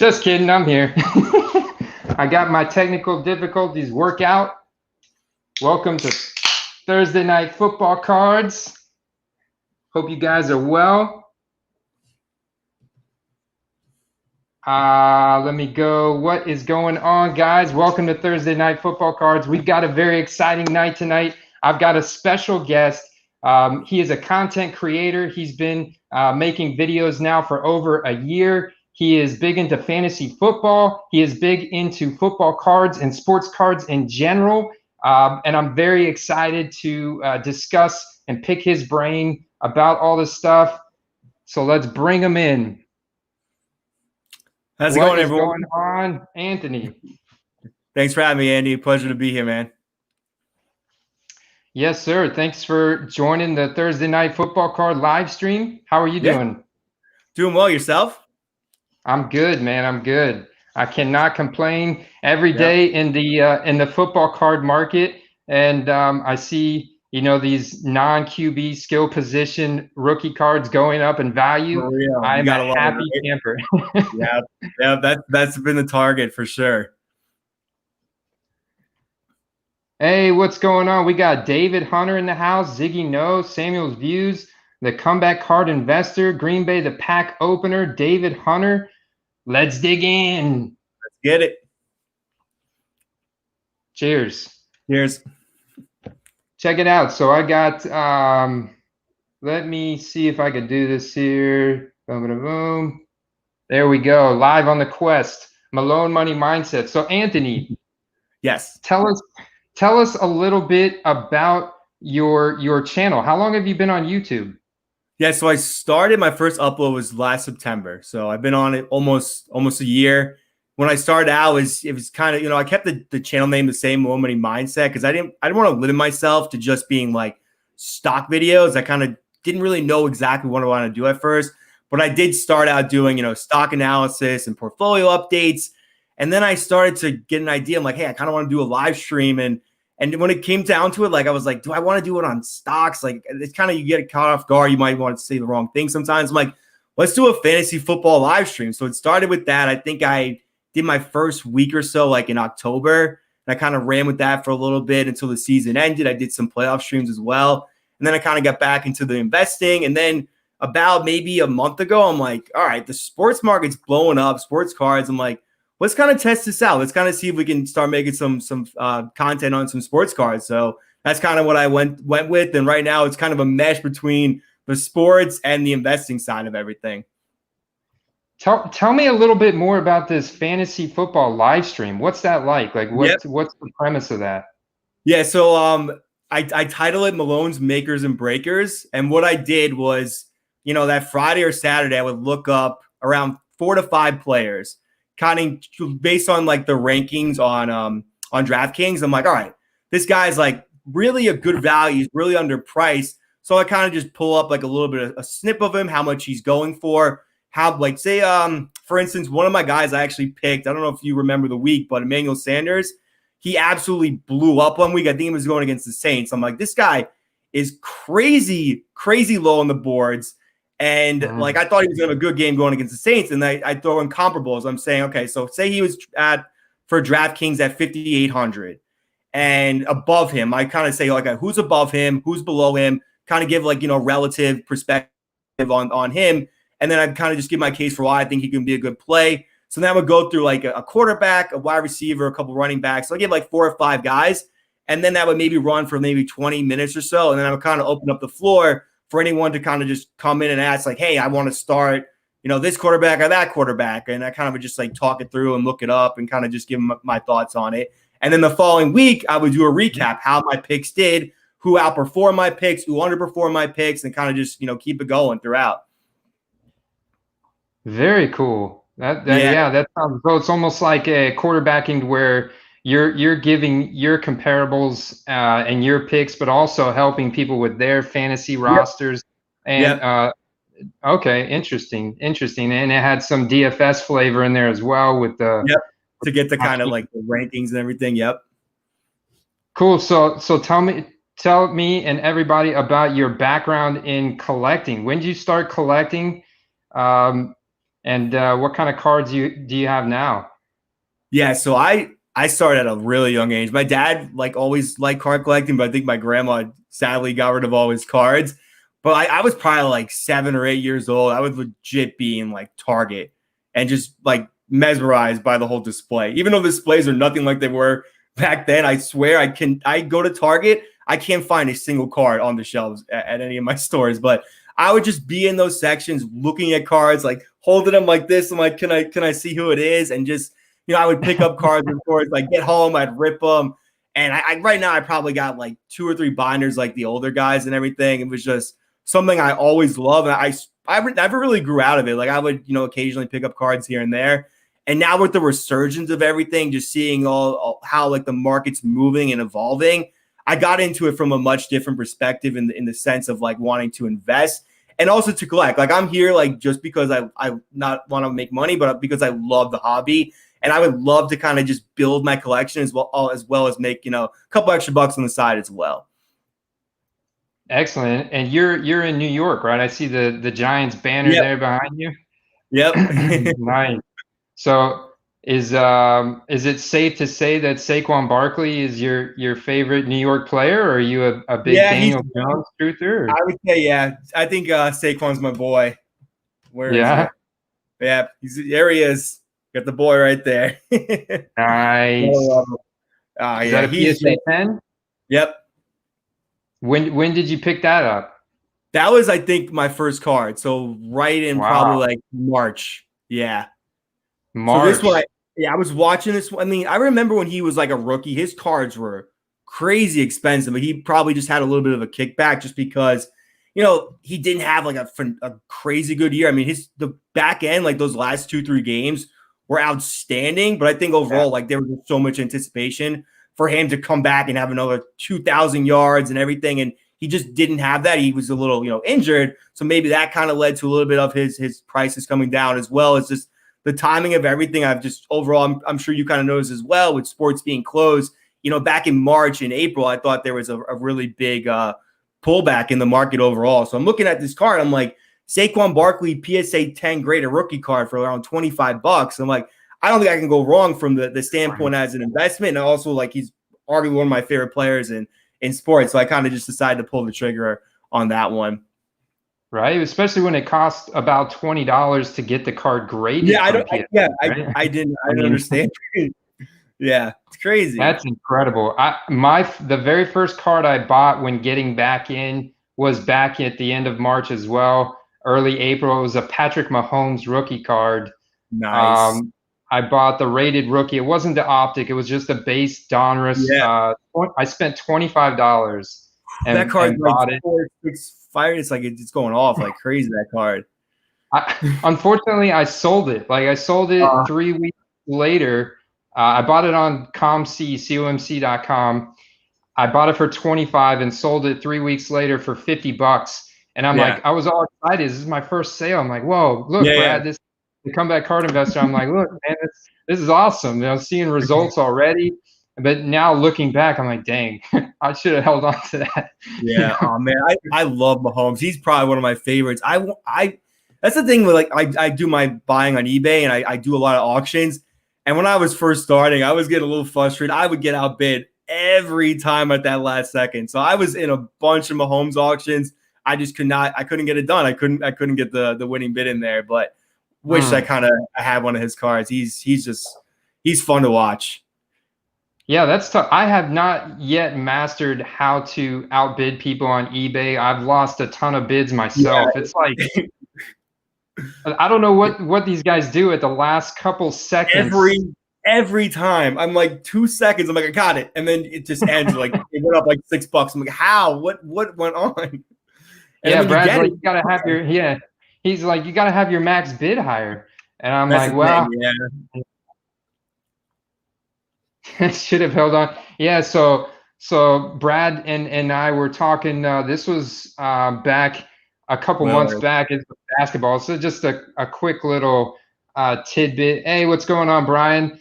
Just kidding, I'm here. I got my technical difficulties worked out. Welcome to Thursday Night Football Cards. Hope you guys are well. Let me go. What is going on, guys? Welcome to Thursday Night Football Cards. We've got a very exciting night tonight. I've got a special guest. He is a content creator. He's been making videos now for over a year. He is big into fantasy football. He is big into football cards and sports cards in general. And I'm very excited to discuss and pick his brain about all this stuff. So let's bring him in. How's it going, everyone? What's going on, Anthony? Thanks for having me, Andy. Pleasure to be here, man. Yes, sir. Thanks for joining the Thursday Night Football Card live stream. How are you doing? Doing well. Yourself? I'm good, man. I'm good. I cannot complain. Every day in the football card market, and I see these non-QB skill position rookie cards going up in value. I'm a happy camper. That's been the target for sure. Hey, what's going on? We got David Hunter in the house, Ziggy No, Samuel's Views, the Comeback Card Investor, Green Bay, the Pack Opener, David Hunter. Let's dig in. Let's get it. Cheers. Cheers. Check it out. So I got, let me see if I could do this here. Boom, boom, boom. There we go. Live on the Quest. Milone Money Mindset. So Anthony. Yes. Tell us a little bit about your channel. How long have you been on YouTube? Yeah, so I started, my first upload was last September. So I've been on it almost a year. When I started out, it was kind of, I kept the channel name the same, Milone Money Mindset, because I didn't want to limit myself to just being like stock videos. I kind of didn't really know exactly what I wanted to do at first, but I did start out doing, stock analysis and portfolio updates. And then I started to get an idea. I'm like, hey, I kind of want to do a live stream. And when it came down to it, like, I was like, do I want to do it on stocks? Like, it's kind of, you get caught off guard. You might want to say the wrong thing sometimes. I'm like, let's do a fantasy football live stream. So it started with that. I think I did my first week or so, like in October. And I kind of ran with that for a little bit until the season ended. I did some playoff streams as well. And then I kind of got back into the investing. And then about maybe a month ago, I'm like, all right, the sports market's blowing up, sports cards. I'm like, let's kind of test this out. Let's kind of see if we can start making some content on some sports cards. So that's kind of what I went with. And right now it's kind of a mesh between the sports and the investing side of everything. Tell me a little bit more about this fantasy football live stream. What's that like? Like, what's the premise of that? Yeah, so I title it Malone's Makers and Breakers. And what I did was, that Friday or Saturday, I would look up around 4 to 5 players, kind of based on like the rankings on DraftKings. I'm like, all right, this guy's like really a good value. He's really underpriced. So I kind of just pull up like a little bit of a snip of him, how much he's going for. How, like, say, for instance, one of my guys I actually picked, I don't know if you remember the week, but Emmanuel Sanders, he absolutely blew up one week. I think he was going against the Saints. I'm like, this guy is crazy low on the boards. And like, I thought he was going to have a good game going against the Saints. And I throw in comparables. I'm saying, okay, so say he was for DraftKings at 5,800 and above him. I kind of say, like, who's above him, who's below him, kind of give like, relative perspective on him. And then I'd kind of just give my case for why I think he can be a good play. So then I would go through like a quarterback, a wide receiver, a couple running backs. So I give like 4 or 5 guys. And then that would maybe run for maybe 20 minutes or so. And then I would kind of open up the floor for anyone to kind of just come in and ask like, hey, I want to start, this quarterback or that quarterback. And I kind of would just like talk it through and look it up and kind of just give them my thoughts on it. And then the following week, I would do a recap, how my picks did, who outperformed my picks, who underperformed my picks, and kind of just, keep it going throughout. Very cool. That sounds cool. It's almost like a quarterbacking where you're giving your comparables and your picks, but also helping people with their fantasy rosters. And okay, interesting. And it had some DFS flavor in there as well with the to get the kind of like the rankings and everything. Yep. Cool. So tell me and everybody about your background in collecting. When did you start collecting? And what kind of cards do you have now? Yeah, so I started at a really young age. My dad always liked card collecting, but I think my grandma sadly got rid of all his cards. But I was probably like 7 or 8 years old. I was legit being like Target and just like mesmerized by the whole display. Even though the displays are nothing like they were back then, I swear I go to Target, I can't find a single card on the shelves at any of my stores. But I would just be in those sections looking at cards, like holding them like this. I'm like, can I see who it is? And just I would pick up cards, of course, like get home, I'd rip them. And I right now I probably got like 2 or 3 binders like the older guys and everything. It was just something I always loved. And I never really grew out of it. Like I would, occasionally pick up cards here and there. And now with the resurgence of everything, just seeing all how like the market's moving and evolving, I got into it from a much different perspective in the sense of like wanting to invest and also to collect. Like I'm here like just because I not want to make money, but because I love the hobby. And I would love to kind of just build my collection as well as make, a couple extra bucks on the side as well. Excellent. And you're in New York, right? I see the Giants banner there behind you. Yep. Nice. So is it safe to say that Saquon Barkley is your favorite New York player, or are you a big Daniel Jones truther? I would say, yeah. I think Saquon's my boy. Where is he? Yeah, there he is. Got the boy right there. Nice. Is that a PSA 10? Yep. When did you pick that up? That was, I think, my first card. So right in probably like March. Yeah. March. So this one, I was watching this one. I mean, I remember when he was like a rookie, his cards were crazy expensive, but he probably just had a little bit of a kickback just because, he didn't have like a crazy good year. I mean, the back end, like those last 2-3 games were outstanding, but I think overall, like there was so much anticipation for him to come back and have another 2,000 yards and everything. And he just didn't have that. He was a little, injured. So maybe that kind of led to a little bit of his prices coming down, as well as just the timing of everything. I've just overall, I'm sure you kind of noticed as well with sports being closed, back in March and April, I thought there was a really big pullback in the market overall. So I'm looking at this card. I'm like, Saquon Barkley PSA 10 grade, a rookie card for around $25. I'm like, I don't think I can go wrong from the standpoint as an investment. And also, like, he's arguably one of my favorite players in sports. So I kind of just decided to pull the trigger on that one. Right, especially when it costs about $20 to get the card graded. Yeah, I didn't understand. Yeah, it's crazy. That's incredible. The very first card I bought when getting back in was back at the end of March as well, early April. It was a Patrick Mahomes rookie card. Nice. I bought the rated rookie. It wasn't the optic. It was just a base Donruss. Yeah. I spent $25 and that card bought it. It's like it's going off like crazy, that card. Unfortunately, I sold it. Like I sold it 3 weeks later. I bought it on comc.com. I bought it for $25 and sold it 3 weeks later for $50. And I'm like, I was all excited. This is my first sale. I'm like, whoa, look, Brad, this the comeback card investor. I'm like, look, man, this is awesome. Seeing results already. But now looking back, I'm like, dang, I should have held on to that. Yeah, oh man, I love Mahomes. He's probably one of my favorites. That's the thing with like I do my buying on eBay and I do a lot of auctions. And when I was first starting, I was getting a little frustrated. I would get outbid every time at that last second. So I was in a bunch of Mahomes auctions. I couldn't get it done. I couldn't get the winning bid in there. But wish I had one of his cards. He's fun to watch. Yeah, that's tough. I have not yet mastered how to outbid people on eBay. I've lost a ton of bids myself. Yeah. It's like I don't know what these guys do at the last couple seconds. Every time. I'm like 2 seconds. I'm like, I got it. And then it just ends like it went up like $6. I'm like, how? What went on? And yeah, Brad's like, you gotta have he's like, you gotta have your max bid higher. And I'm like, well, should have held on. Yeah, so Brad and I were talking, this was back a couple months back. It's basketball. So just a quick little tidbit. Hey, what's going on, Brian?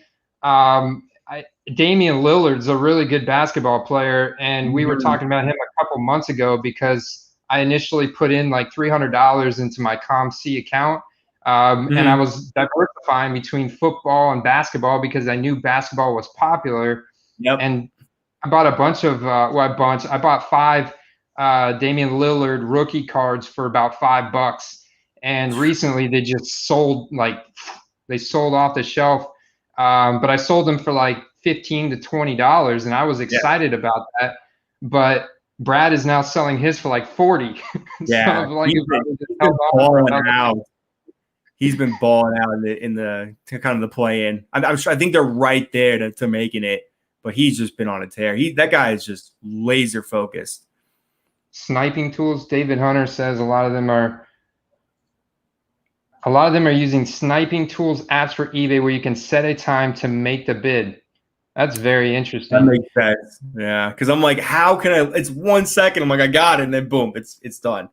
Damian Lillard's a really good basketball player, and we were talking about him a couple months ago because I initially put in like $300 into my ComC account And I was diversifying between football and basketball because I knew basketball was popular. Yep. And I bought a bunch of I bought 5 Damian Lillard rookie cards for about $5. And recently they just sold they sold off the shelf. But I sold them for like $15 to $20, and I was excited about that. But Brad is now selling his for like 40. Yeah, so he's been balling out. He's been balling out in the kind of the play-in. I'm sure. I think they're right there to making it, but he's just been on a tear. That guy is just laser focused. Sniping tools. David Hunter says a lot of them are using sniping tools apps for eBay where you can set a time to make the bid. That's very interesting. That makes sense. Yeah, because I'm like, how can I? It's 1 second. I'm like, I got it, and then boom, it's done.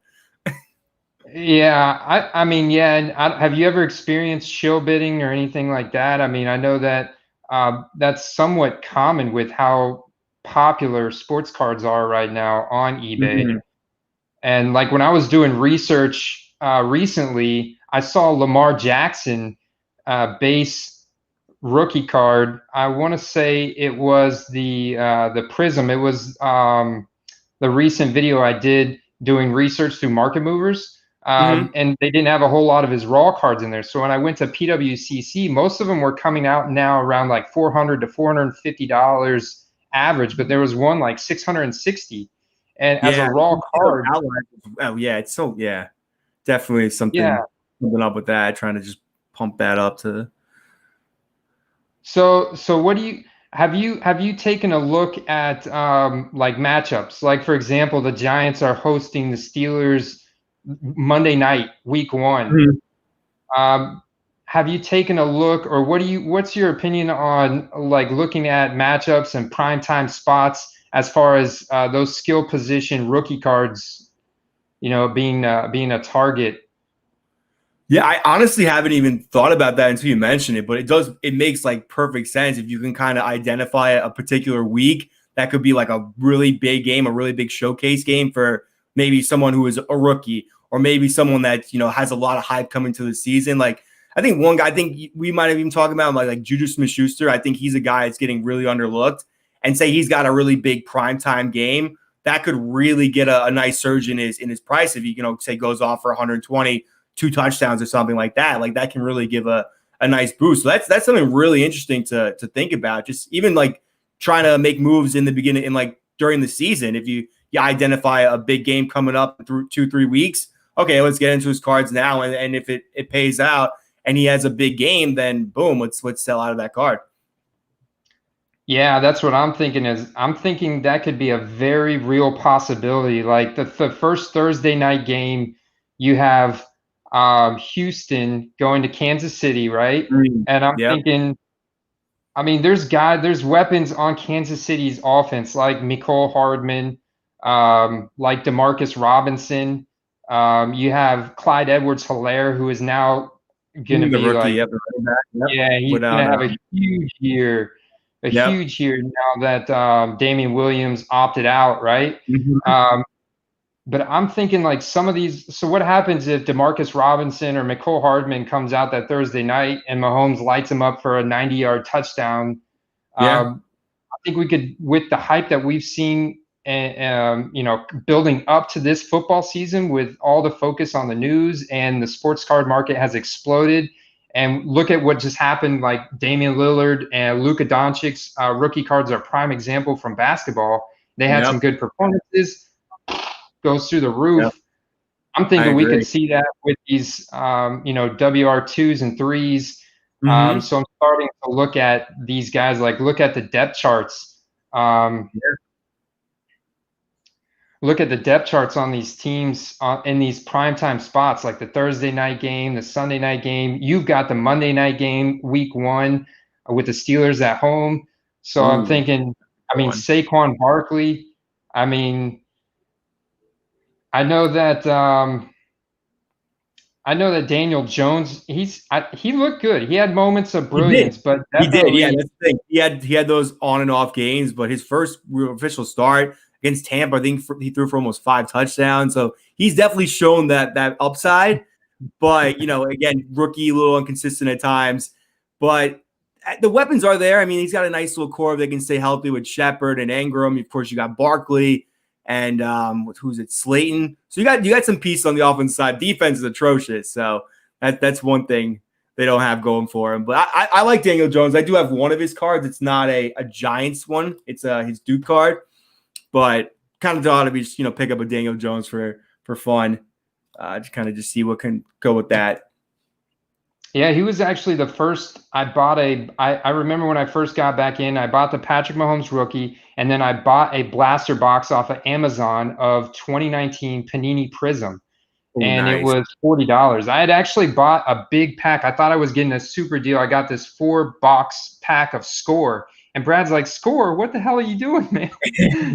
Yeah, I mean, yeah. And have you ever experienced shill bidding or anything like that? I mean, I know that that's somewhat common with how popular sports cards are right now on eBay. Mm-hmm. And like when I was doing research recently, I saw Lamar Jackson base rookie card. I want to say it was the Prism. It was the recent video I did doing research through Market Movers. And they didn't have a whole lot of his raw cards in there. So when I went to PWCC, most of them were coming out now around like $400 to $450 average, but there was one like $660. And as a raw card, oh yeah, it's so definitely something up with that. Trying to just pump that up to. So what do you have you taken a look at like matchups? Like for example, the Giants are hosting the Steelers Monday night, week 1. Have you taken a look, or what's your opinion on like looking at matchups and primetime spots as far as those skill position rookie cards, being a target? Yeah, I honestly haven't even thought about that until you mentioned it, but it makes like perfect sense if you can kind of identify a particular week that could be like a really big game, a really big showcase game for maybe someone who is a rookie, or maybe someone that, has a lot of hype coming to the season. Like, I think one guy, I think we might have even talked about him, like Juju Smith-Schuster. I think he's a guy that's getting really underlooked, and say he's got a really big primetime game that could really get a nice surge in his price if he, say goes off for 120, 2 touchdowns or something like that. Like that can really give a nice boost. So that's something really interesting to think about. Just even like trying to make moves in the beginning and like during the season. If you identify a big game coming up through 2-3 weeks, okay, let's get into his cards now. And if it pays out and he has a big game, then boom, let's sell out of that card. Yeah, that's what I'm thinking. I'm thinking that could be a very real possibility. Like the first Thursday night game, you have Houston going to Kansas City, right? And I'm thinking, I mean, there's weapons on Kansas City's offense, like Mecole Hardman, like Demarcus Robinson. You have Clyde Edwards-Helaire, who is now going to be rookie, he's going to have a huge year. Huge year now that Damian Williams opted out, right? But I'm thinking like some of these. So what happens if Demarcus Robinson or Mecole Hardman comes out that Thursday night and Mahomes lights him up for a 90-yard touchdown? I think we could, with the hype that we've seen, building up to this football season, with all the focus on the news and the sports card market has exploded. And look at what just happened, like Damian Lillard and Luka Doncic's rookie cards are a prime example from basketball. They had some good performances, goes through the roof. I'm thinking we could see that with these, WR2s and 3s. So I'm starting to look at these guys, like look at the depth charts. Look at the depth charts on these teams in these primetime spots, like the Thursday night game, the Sunday night game. You've got the Monday night game, week 1, with the Steelers at home. So I'm thinking, Saquon Barkley. I mean, I know that Daniel Jones, he looked good. He had moments of brilliance, but he did. Yeah, that's the thing. He had those on and off games, but his first real official start against Tampa, I think he threw for almost 5 touchdowns. So he's definitely shown that upside. But, again, rookie, a little inconsistent at times. But the weapons are there. I mean, he's got a nice little core. They can stay healthy with Shepard and Ingram. Of course, you got Barkley and who's it, Slayton. So you got some pieces on the offense side. Defense is atrocious. So that's one thing they don't have going for him. But I like Daniel Jones. I do have one of his cards. It's not a Giants one. It's his Duke card. But kind of thought to be pick up a Daniel Jones for fun. To kind of just see what can go with that. Yeah, he was actually the first. I remember when I first got back in, I bought the Patrick Mahomes rookie, and then I bought a blaster box off of Amazon of 2019 Panini Prism. And nice. It was $40. I had actually bought a big pack. I thought I was getting a super deal. I got this 4-box pack of Score. And Brad's like, Score? What the hell are you doing, man?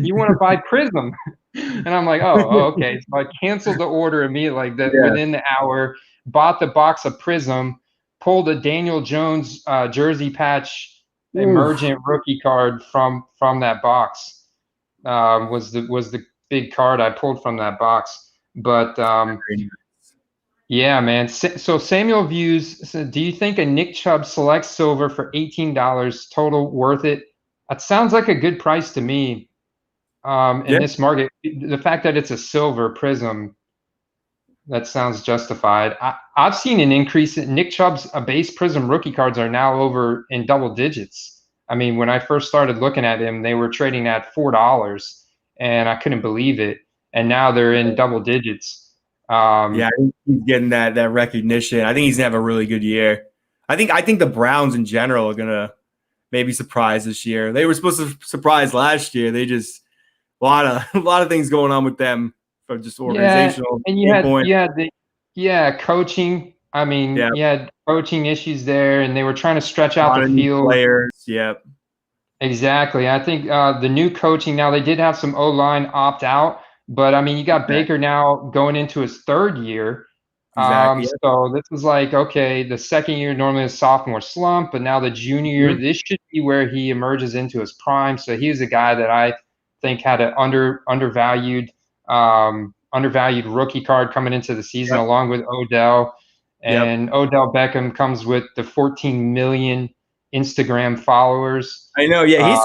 You want to buy Prism? And I'm like, oh, okay. So I canceled the order immediately, within the hour, bought the box of Prism, pulled a Daniel Jones jersey patch emergent rookie card from that box. Was the big card I pulled from that box. But yeah, man. So Samuel Views, do you think a Nick Chubb Select Silver for $18 total worth it? It sounds like a good price to me. In this market, the fact that it's a silver Prism, that sounds justified. I've seen an increase in Nick Chubb's base Prism rookie cards are now over in double digits. I mean, when I first started looking at him, they were trading at $4, and I couldn't believe it. And now they're in double digits. I think he's getting that recognition. I think he's gonna have a really good year. I think the Browns in general are gonna maybe surprise this year. They were supposed to surprise last year. They just a lot of things going on with them from just organizational. And you had coaching. I mean, you had coaching issues there, and they were trying to stretch out the field. Players, yep. Exactly. I think the new coaching now, they did have some O-line opt out. But, I mean, you got Baker now going into his third year. Exactly. So this is like, okay, the second year normally is sophomore slump, but now the junior year, this should be where he emerges into his prime. So he was a guy that I think had an undervalued rookie card coming into the season along with Odell. And Odell Beckham comes with the 14 million Instagram followers. I know, his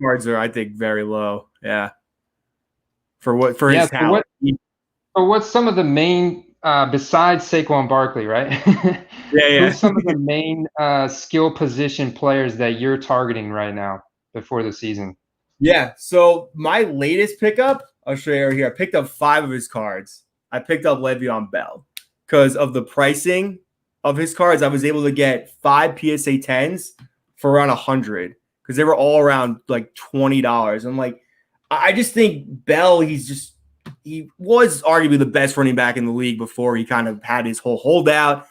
cards are, I think, very low. Yeah. For his talent. What's some of the main besides Saquon Barkley, right? Who's some of the main skill position players that you're targeting right now before the season? Yeah. So my latest pickup, I'll show you right here. I picked up 5 of his cards. I picked up Le'Veon Bell because of the pricing of his cards. I was able to get 5 PSA 10s for around $100 because they were all around like $20. I'm like, I just think Bell, he was arguably the best running back in the league before he kind of had his whole holdout.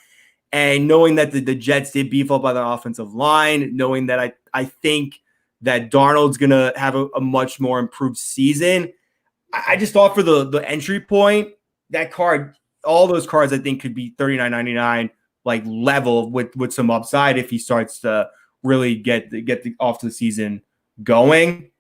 And knowing that the Jets did beef up by the offensive line, knowing that I think that Darnold's going to have a much more improved season, I just thought for the entry point, that card, all those cards I think could be $39.99 like level with some upside if he starts to really get off to the season going.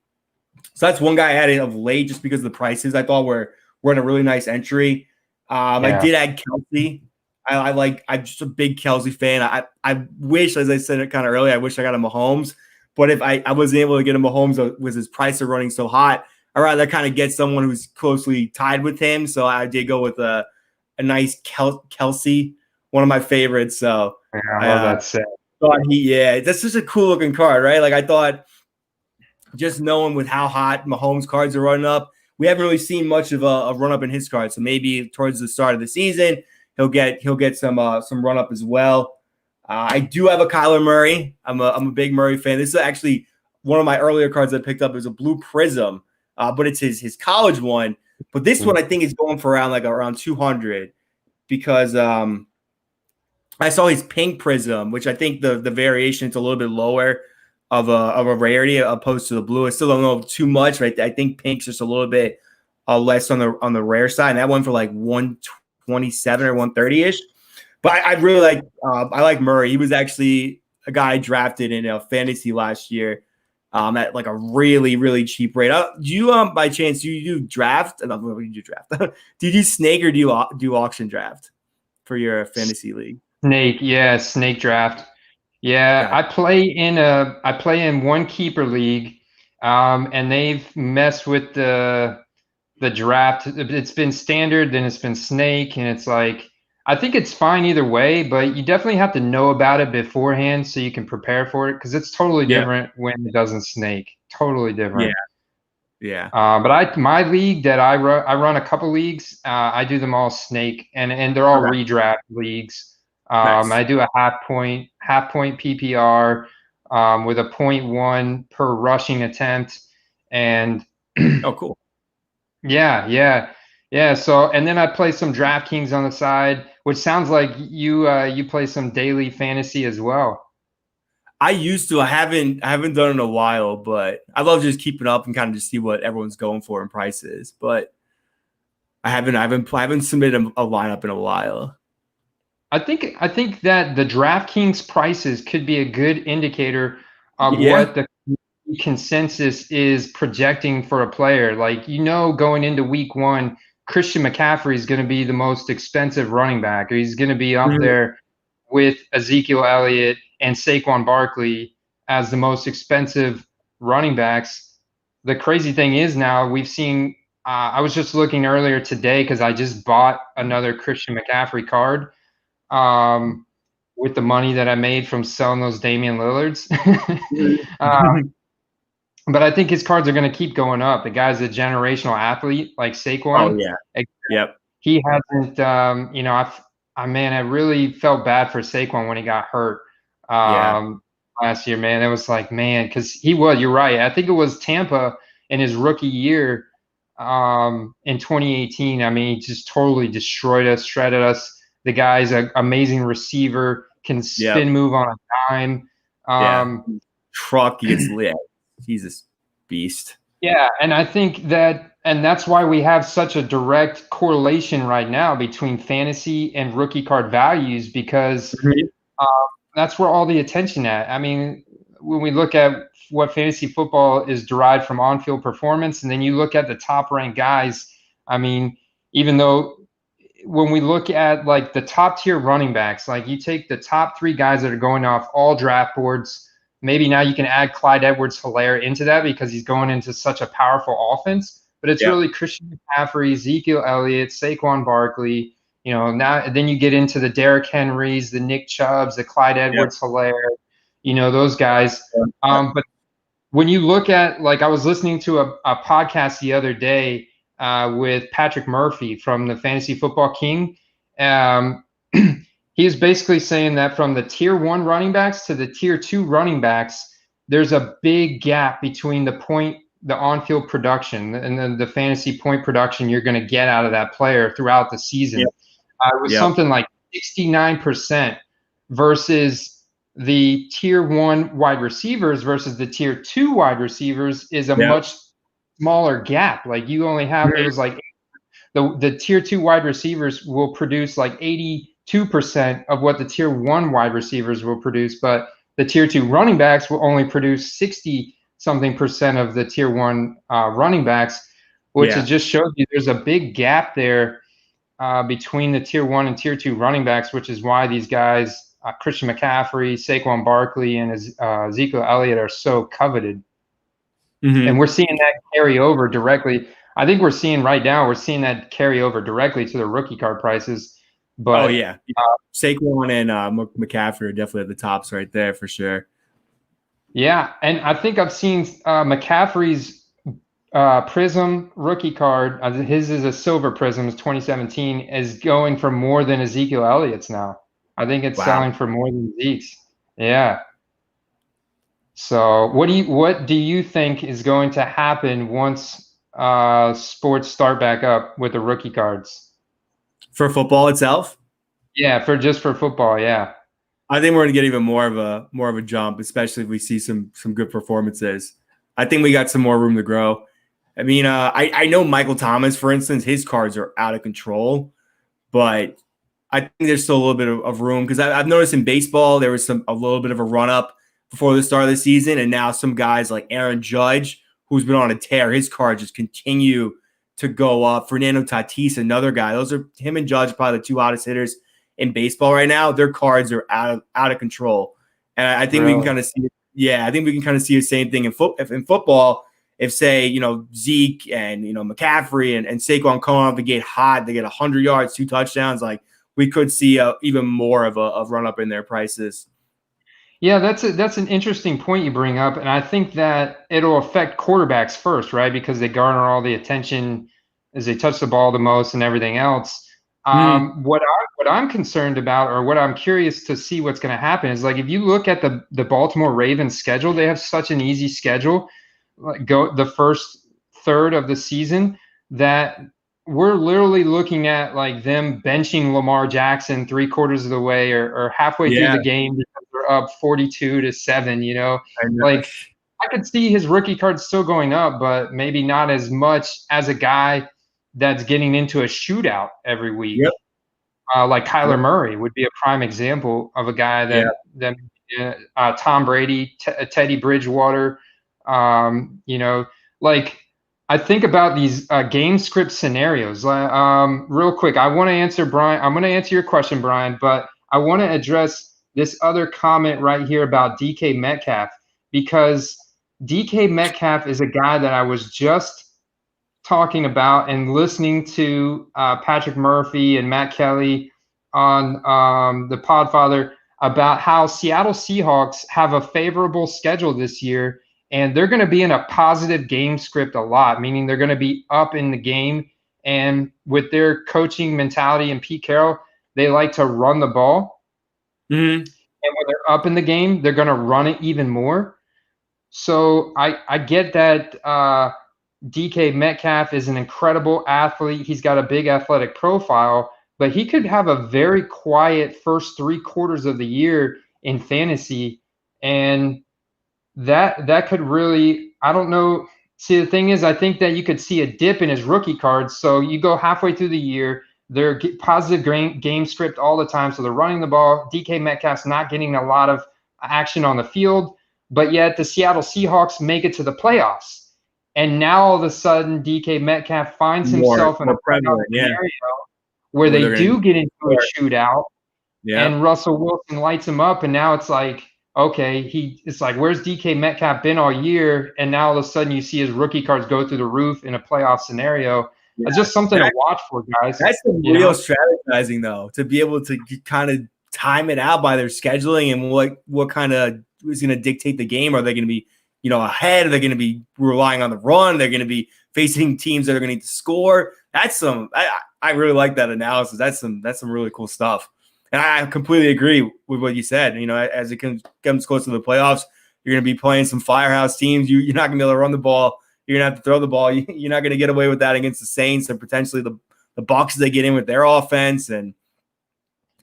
So that's one guy I added of late just because of the prices. I thought we're in a really nice entry. I did add Kelsey. I'm just a big Kelsey fan. I wish, as I said it kind of earlier, I wish I got a Mahomes. But if I wasn't able to get a Mahomes with his price of running so hot, I'd rather kind of get someone who's closely tied with him. So I did go with a nice Kelsey, one of my favorites. So I love that set. That's just a cool looking card, right? Like I thought, just knowing with how hot Mahomes cards are running up, we haven't really seen much of a run up in his cards. So maybe towards the start of the season, he'll get some run up as well. I do have a Kyler Murray. I'm a big Murray fan. This is actually one of my earlier cards I picked up. Is a blue Prism, but it's his college one. But this one I think is going for around 200 because I saw his pink Prism, which I think the variation is a little bit lower of a rarity opposed to the blue. I still don't know too much, right? I think pink's just a little bit less on the rare side. And that one for like 127 or 130-ish. But I really like I like Murray. He was actually a guy I drafted in fantasy last year at like a really, really cheap rate. Do you by chance do you draft? What do you draft? Do you do snake or do you auction draft? for your fantasy league? Snake draft. Yeah, Got I play in one keeper league, and they've messed with the draft. It's been standard, then it's been snake, and it's like I think it's fine either way, but you definitely have to know about it beforehand so you can prepare for it because it's totally Yeah. different when it doesn't snake. Totally different. Yeah. But my league that I run a couple leagues. I do them all snake, and they're all Okay. redraft leagues. Nice. I do a half point PPR with a 0.1 per rushing attempt, and Oh, cool. yeah. So and then I play some DraftKings on the side, which sounds like you play some daily fantasy as well. I used to. I haven't done it in a while, but I love just keeping up and kind of just see what everyone's going for in prices. But I haven't submitted a lineup in a while. I think that the DraftKings prices could be a good indicator of Yeah. what the consensus is projecting for a player. Like, going into week one, Christian McCaffrey is going to be the most expensive running back, or he's going to be up there with Ezekiel Elliott and Saquon Barkley as the most expensive running backs. The crazy thing is now we've seen, I was just looking earlier today because I just bought another Christian McCaffrey card with the money that I made from selling those Damian Lillards. But I think his cards are going to keep going up. The guy's a generational athlete like Saquon. Oh yeah. Yep. He hasn't, I really felt bad for Saquon when he got hurt last year, man. It was like, man, because you're right. I think it was Tampa in his rookie year in 2018. I mean, he just totally destroyed us, shredded us. The guy's an amazing receiver, can spin move on a dime. Truck gets lit. He's a beast. Yeah, and I think that's why we have such a direct correlation right now between fantasy and rookie card values because that's where all the attention at. I mean, when we look at what fantasy football is derived from on-field performance, and then you look at the top-ranked guys, I mean, even though when we look at like the top-tier running backs, like you take the top 3 guys that are going off all draft boards. Maybe now you can add Clyde Edwards-Helaire into that because he's going into such a powerful offense. But it's really Christian McCaffrey, Ezekiel Elliott, Saquon Barkley. Now then you get into the Derrick Henrys, the Nick Chubbs, the Clyde Edwards-Helaire. Those guys. But when you look at, like, I was listening to a podcast the other day with Patrick Murphy from the Fantasy Football King. He is basically saying that from the tier 1 running backs to the tier 2 running backs, there's a big gap between the on-field production and then the fantasy point production you're going to get out of that player throughout the season. It was something like 69% versus the tier 1 wide receivers versus the tier 2 wide receivers is a much smaller gap. Like you only have, it was like the tier 2 wide receivers will produce like 82% of what the tier 1 wide receivers will produce, but the tier 2 running backs will only produce 60-something% of the tier 1 running backs, which it just shows you there's a big gap there between the tier 1 and tier 2 running backs, which is why these guys, Christian McCaffrey, Saquon Barkley, and Ezekiel Elliott are so coveted. And we're seeing that carry over directly. I think we're seeing that carry over directly to the rookie card prices. But Saquon and McCaffrey are definitely at the tops right there for sure. Yeah, and I think I've seen McCaffrey's Prism rookie card. His is a silver Prism, 2017, is going for more than Ezekiel Elliott's now. I think it's selling for more than Zeke's. Yeah. So what do you think is going to happen once sports start back up with the rookie cards? For football itself? Yeah, for football, yeah. I think we're going to get even more of a jump, especially if we see some good performances. I think we got some more room to grow. I mean, I know Michael Thomas, for instance, his cards are out of control, but I think there's still a little bit of room because I've noticed in baseball there was a little bit of a run up before the start of the season, and now some guys like Aaron Judge, who's been on a tear, his cards just continue to go up. Fernando Tatis, another guy. Those are him and Judge, probably the 2 hottest hitters in baseball right now, their cards are out of control. And I think we can kind of see it. Yeah, I think we can kind of see the same thing in football. If say, Zeke and, McCaffrey and Saquon come off the gate hot, they get 100 yards, 2 touchdowns, like we could see even more of a run up in their prices. Yeah, that's an interesting point you bring up, and I think that it'll affect quarterbacks first, right? Because they garner all the attention as they touch the ball the most and everything else. What I'm concerned about, or what I'm curious to see what's going to happen, is like if you look at the Baltimore Ravens schedule, they have such an easy schedule. Like go the first third of the season that we're literally looking at like them benching Lamar Jackson 3/4 of the way or halfway through the game because they're up 42-7. Like I could see his rookie card still going up, but maybe not as much as a guy that's getting into a shootout every week. Yep. Like Kyler Murray would be a prime example of a guy that Tom Brady, Teddy Bridgewater. Like I think about these game script scenarios. Real quick, I want to answer Brian. I'm going to answer your question, Brian, but I want to address this other comment right here about DK Metcalf, because DK Metcalf is a guy that I was just talking about and listening to Patrick Murphy and Matt Kelly on the Podfather about how Seattle Seahawks have a favorable schedule this year. And they're going to be in a positive game script a lot, meaning they're going to be up in the game. And with their coaching mentality and Pete Carroll, they like to run the ball. And when they're up in the game, they're going to run it even more. So I get that DK Metcalf is an incredible athlete. He's got a big athletic profile, but he could have a very quiet first 3/4 of the year in fantasy. And that could really, I don't know. See, the thing is, I think that you could see a dip in his rookie cards. So you go halfway through the year, they're positive game script all the time. So they're running the ball. DK Metcalf's not getting a lot of action on the field, but yet the Seattle Seahawks make it to the playoffs. And now all of a sudden, DK Metcalf finds himself in a scenario where they do get into a shootout, and Russell Wilson lights him up. And now it's like, okay, it's like, where's DK Metcalf been all year? And now all of a sudden you see his rookie cards go through the roof in a playoff scenario. It's just something to watch for, guys. That's some real strategizing, though, to be able to kind of time it out by their scheduling and what kind of is going to dictate the game. Are they going to be, ahead? Are they going to be relying on the run? They're going to be facing teams that are going to need to score. That's I really like that analysis. That's some really cool stuff. And I completely agree with what you said. As it comes close to the playoffs, you're going to be playing some firehouse teams. You're not going to be able to run the ball. You're going to have to throw the ball. You're not going to get away with that against the Saints and potentially the Bucs they get in with their offense. And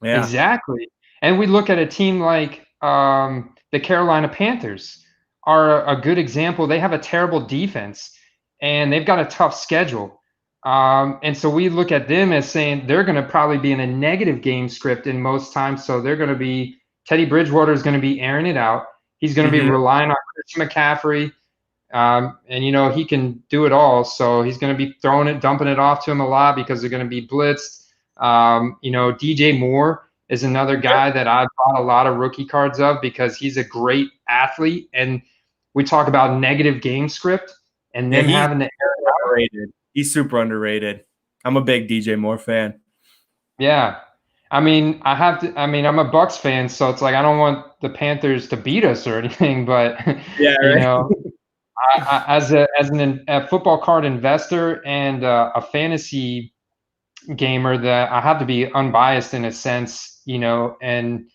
exactly. And we look at a team like the Carolina Panthers are a good example. They have a terrible defense, and they've got a tough schedule. And so we look at them as saying they're going to probably be in a negative game script in most times. So they're going to be Teddy Bridgewater is going to be airing it out. He's going to be relying on Christian McCaffrey. And he can do it all. So he's going to be dumping it off to him a lot because they're going to be blitzed. DJ Moore is another guy that I've bought a lot of rookie cards of because he's a great athlete. And we talk about negative game script and then having to air it out. He's super underrated. I'm a big DJ Moore fan. Yeah. I'm a Bucks fan, so it's like I don't want the Panthers to beat us or anything, but as a football card investor and a fantasy gamer, that I have to be unbiased in a sense, and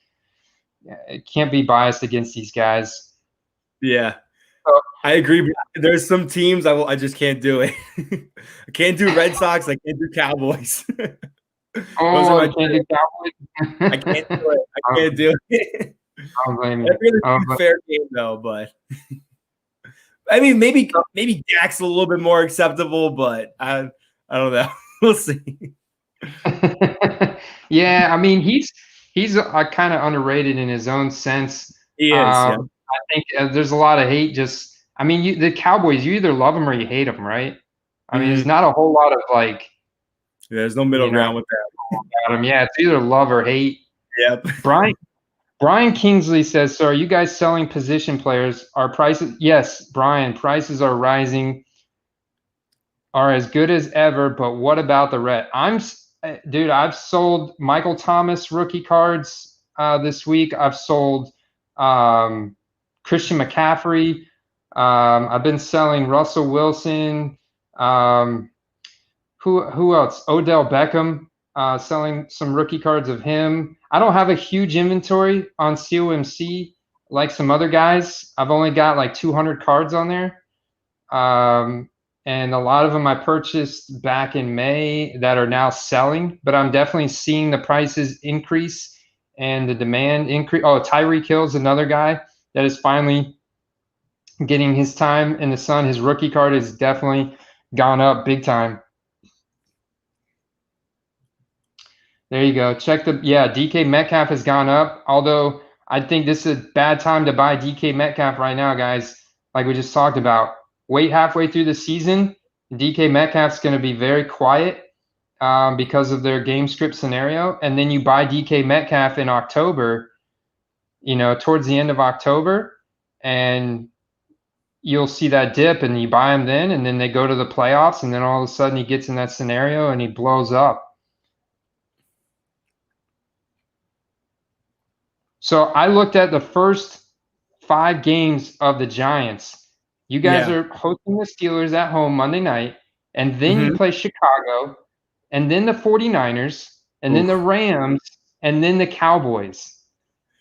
it can't be biased against these guys. Yeah. I agree. There's some teams I just can't do it. I can't do Red Sox. I can't do Cowboys. I can't do Cowboys. I can't do it. I can't do it. I don't blame you. That's really a fair game, though. But I mean, maybe Dak's a little bit more acceptable, but I don't know. We'll see. Yeah, I mean, he's kind of underrated in his own sense. He is. I think there's a lot of hate. The Cowboys, you either love them or you hate them, right? I mean, there's not a whole lot of like. There's no middle ground with that. Got him. Yeah, it's either love or hate. Yep. Brian Kingsley says, so are you guys selling position players? Are prices? Yes, Brian, prices are rising, are as good as ever, but what about the ret? Dude, I've sold Michael Thomas rookie cards this week. I've sold Christian McCaffrey. I've been selling Russell Wilson. Who else? Odell Beckham. Selling some rookie cards of him. I don't have a huge inventory on COMC like some other guys. I've only got like 200 cards on there. And a lot of them I purchased back in May that are now selling, but I'm definitely seeing the prices increase and the demand increase. Oh, Tyreek Hill's another guy that is finally getting his time in the sun. His rookie card has definitely gone up big time. There you go. DK Metcalf has gone up, although I think this is a bad time to buy DK Metcalf right now, guys, like we just talked about. Wait halfway through the season. DK Metcalf's going to be very quiet because of their game script scenario. And then you buy DK Metcalf in October, towards the end of October, and you'll see that dip and you buy him then, and then they go to the playoffs, and then all of a sudden he gets in that scenario and he blows up. So I looked at the first 5 games of the Giants. You guys are hosting the Steelers at home Monday night, and then you play Chicago, and then the 49ers, and then the Rams, and then the Cowboys.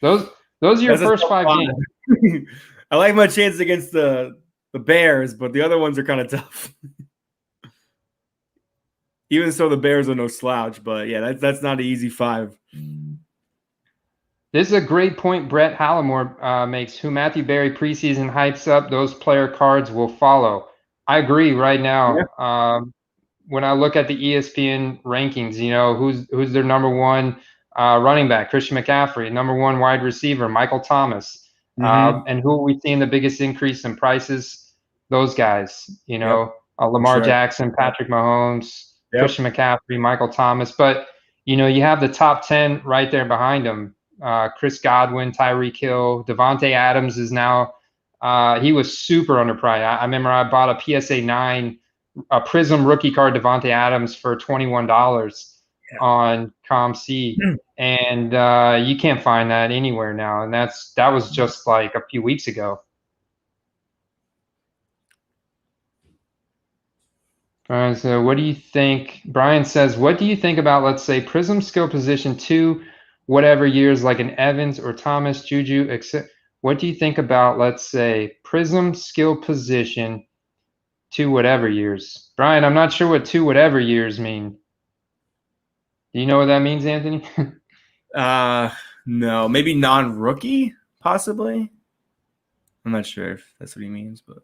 Those are your first 5 games. I like my chances against the Bears, but the other ones are kind of tough. Even so, the Bears are no slouch, but yeah, that's not an easy 5. This is a great point Brett Hallamore makes. Who Matthew Berry preseason hypes up, those player cards will follow. I agree right now. Yeah. When I look at the ESPN rankings, who's their number 1 running back? Christian McCaffrey. Number 1 wide receiver, Michael Thomas. And who are we seeing the biggest increase in prices? Those guys. Lamar Jackson, Patrick Mahomes, Christian McCaffrey, Michael Thomas. But you have the top 10 right there behind them. Chris Godwin, Tyreek Hill, Devonte Adams is now he was super underpriced. I remember I bought a PSA 9, a Prism rookie card Devonte Adams for $21 on ComC, and you can't find that anywhere now. And that was just like a few weeks ago. All right, so what do you think? Brian says, what do you think about, let's say, Prism skill position 2? Whatever years, like an Evans or Thomas, Juju, etc. What do you think about, let's say, Prism skill position 2 whatever years? Brian, I'm not sure what 2 whatever years mean. Do you know what that means, Anthony? No, maybe non-rookie, possibly. I'm not sure if that's what he means, but.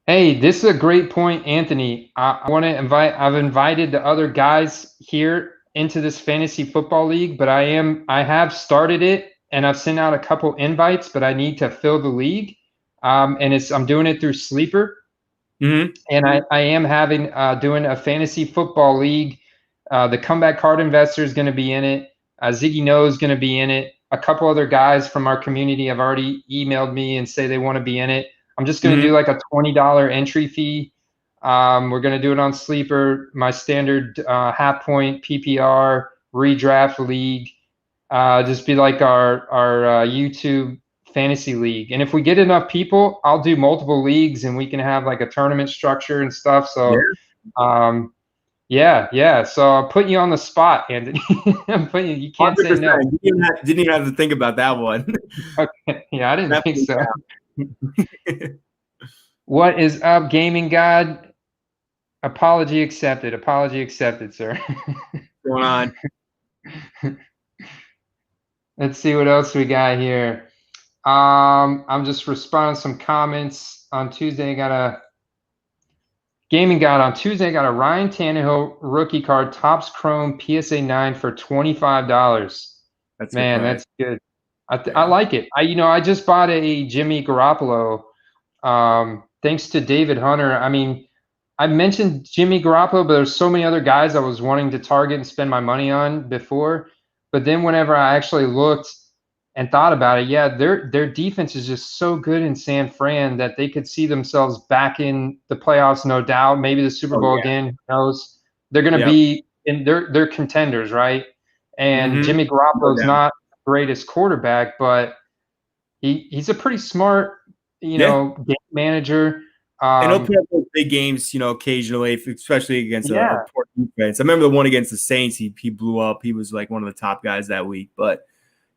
Hey, this is a great point, Anthony. I want to I've invited the other guys here into this fantasy football league, but I have started it and I've sent out a couple invites, but I need to fill the league. And I'm doing it through Sleeper. And I am doing a fantasy football league. The Comeback Card Investor is going to be in it. Ziggy No is going to be in it. A couple other guys from our community have already emailed me and say they want to be in it. I'm just going to do like a $20 entry fee. We're going to do it on Sleeper, my standard half point PPR redraft league. Just be like our YouTube fantasy league. And if we get enough people, I'll do multiple leagues and we can have like a tournament structure and stuff. So, yeah. So I'll put you on the spot, Anthony. You can't 100%. Say no. Didn't even have to think about that one. Okay. Yeah, I didn't think so. What is up, Gaming God? Apology accepted. Apology accepted, sir. What's going on? Let's see what else we got here. I'm just responding to some comments. On Tuesday, Gaming God on Tuesday got a Ryan Tannehill rookie card, Topps Chrome PSA 9 for $25. That's good. I like it. I just bought a Jimmy Garoppolo. Thanks to David Hunter. I mean, I mentioned Jimmy Garoppolo, but there's so many other guys I was wanting to target and spend my money on before. But then whenever I actually looked and thought about it, yeah, their defense is just so good in San Fran that they could see themselves back in the playoffs, no doubt. Maybe the Super Oh Bowl yeah. again. Who knows? They're going to Yep. be in. They're contenders, right? And Mm-hmm. Jimmy No Garoppolo is doubt. not the greatest quarterback, but he's a pretty smart, Yeah. game manager. And he'll put up those big games, occasionally, especially against a Yeah. poor defense. I remember the one against the Saints. He blew up. He was like one of the top guys that week. But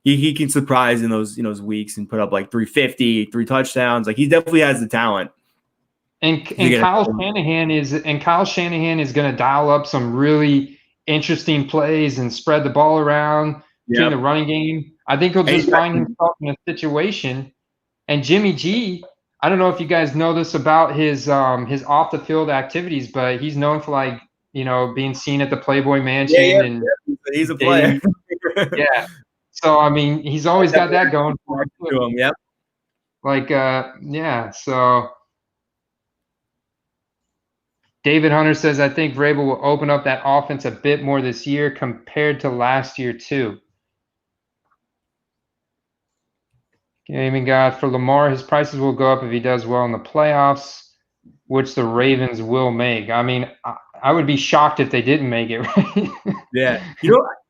he can surprise in those weeks and put up like 350, 3 touchdowns. Like he definitely has the talent. And Kyle Shanahan is going to dial up some really interesting plays and spread the ball around between the running game. I think he'll just find himself in a situation. And Jimmy G, I don't know if you guys know this about his off the field activities, but he's known for being seen at the Playboy Mansion and he's a player. Yeah. So I mean, he's always got that going for him. Yep. So David Hunter says, I think Vrabel will open up that offense a bit more this year compared to last year too. Gaming God, for Lamar, his prices will go up if he does well in the playoffs, which the Ravens will make. I mean, I would be shocked if they didn't make it, right? Yeah.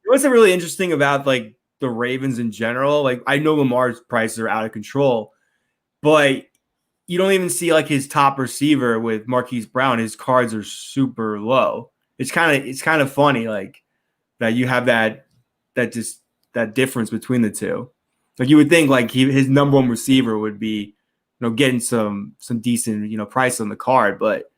What's really interesting about like the Ravens in general? Like I know Lamar's prices are out of control, but you don't even see like his top receiver with Marquise Brown. His cards are super low. It's kind of funny like that you have that difference between the two. Like you would think like his number one receiver would be, getting some decent, price on the card, but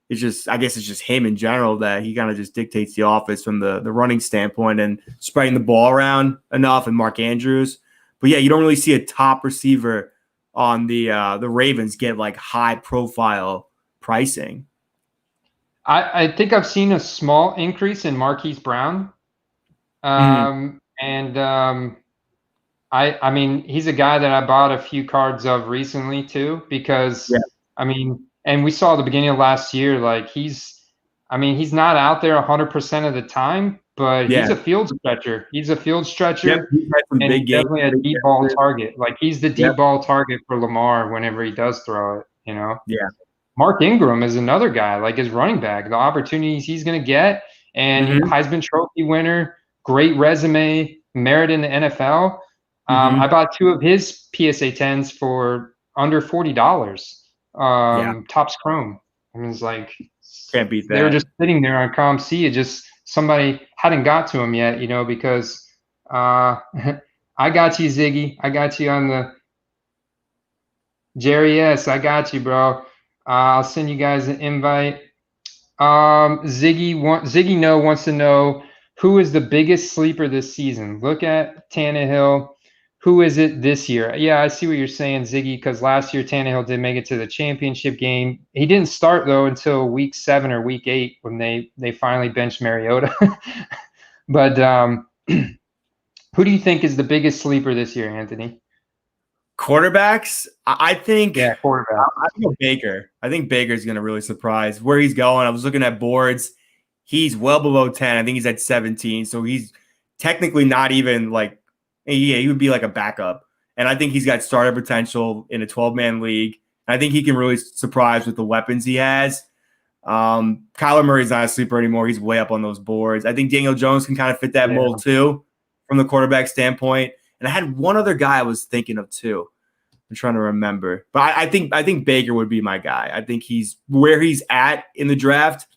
I guess it's just him in general that he kind of just dictates the offense from the running standpoint and spreading the ball around enough, and Mark Andrews. But yeah, you don't really see a top receiver on the Ravens get like high profile pricing. I think I've seen a small increase in Marquise Brown. I mean, he's a guy that I bought a few cards of recently too, because I mean, and we saw at the beginning of last year, like he's not out there 100% of the time, but he's a field stretcher. He's a field stretcher, and he's definitely a deep ball target. Like he's the deep ball target for Lamar whenever he does throw it, Yeah. Mark Ingram is another guy, like his running back, the opportunities he's going to get, and Heisman Trophy winner, great resume, merit in the NFL. I bought 2 of his PSA 10s for under $40. Topps Chrome. I mean, it's like can't beat that. They were just sitting there on ComC. It just somebody hadn't got to them yet, because I got you, Ziggy. I got you on the Jerry S. I got you, bro. I'll send you guys an invite. Ziggy No wants to know who is the biggest sleeper this season. Look at Tannehill. Who is it this year? Yeah, I see what you're saying, Ziggy, because last year Tannehill did make it to the championship game. He didn't start, though, until week 7 or week 8 when they finally benched Mariota. But who do you think is the biggest sleeper this year, Anthony? Quarterbacks, I think. Yeah, quarterback. I think Baker. I think Baker's going to really surprise where he's going. I was looking at boards. He's well below 10. I think he's at 17. So he's technically not even like, yeah, he would be like a backup. And I think he's got starter potential in a 12-man league. I think he can really surprise with the weapons he has. Kyler Murray's not a sleeper anymore. He's way up on those boards. I think Daniel Jones can kind of fit that mold too from the quarterback standpoint. And I had one other guy I was thinking of too. I'm trying to remember. But I think Baker would be my guy. I think he's where he's at in the draft.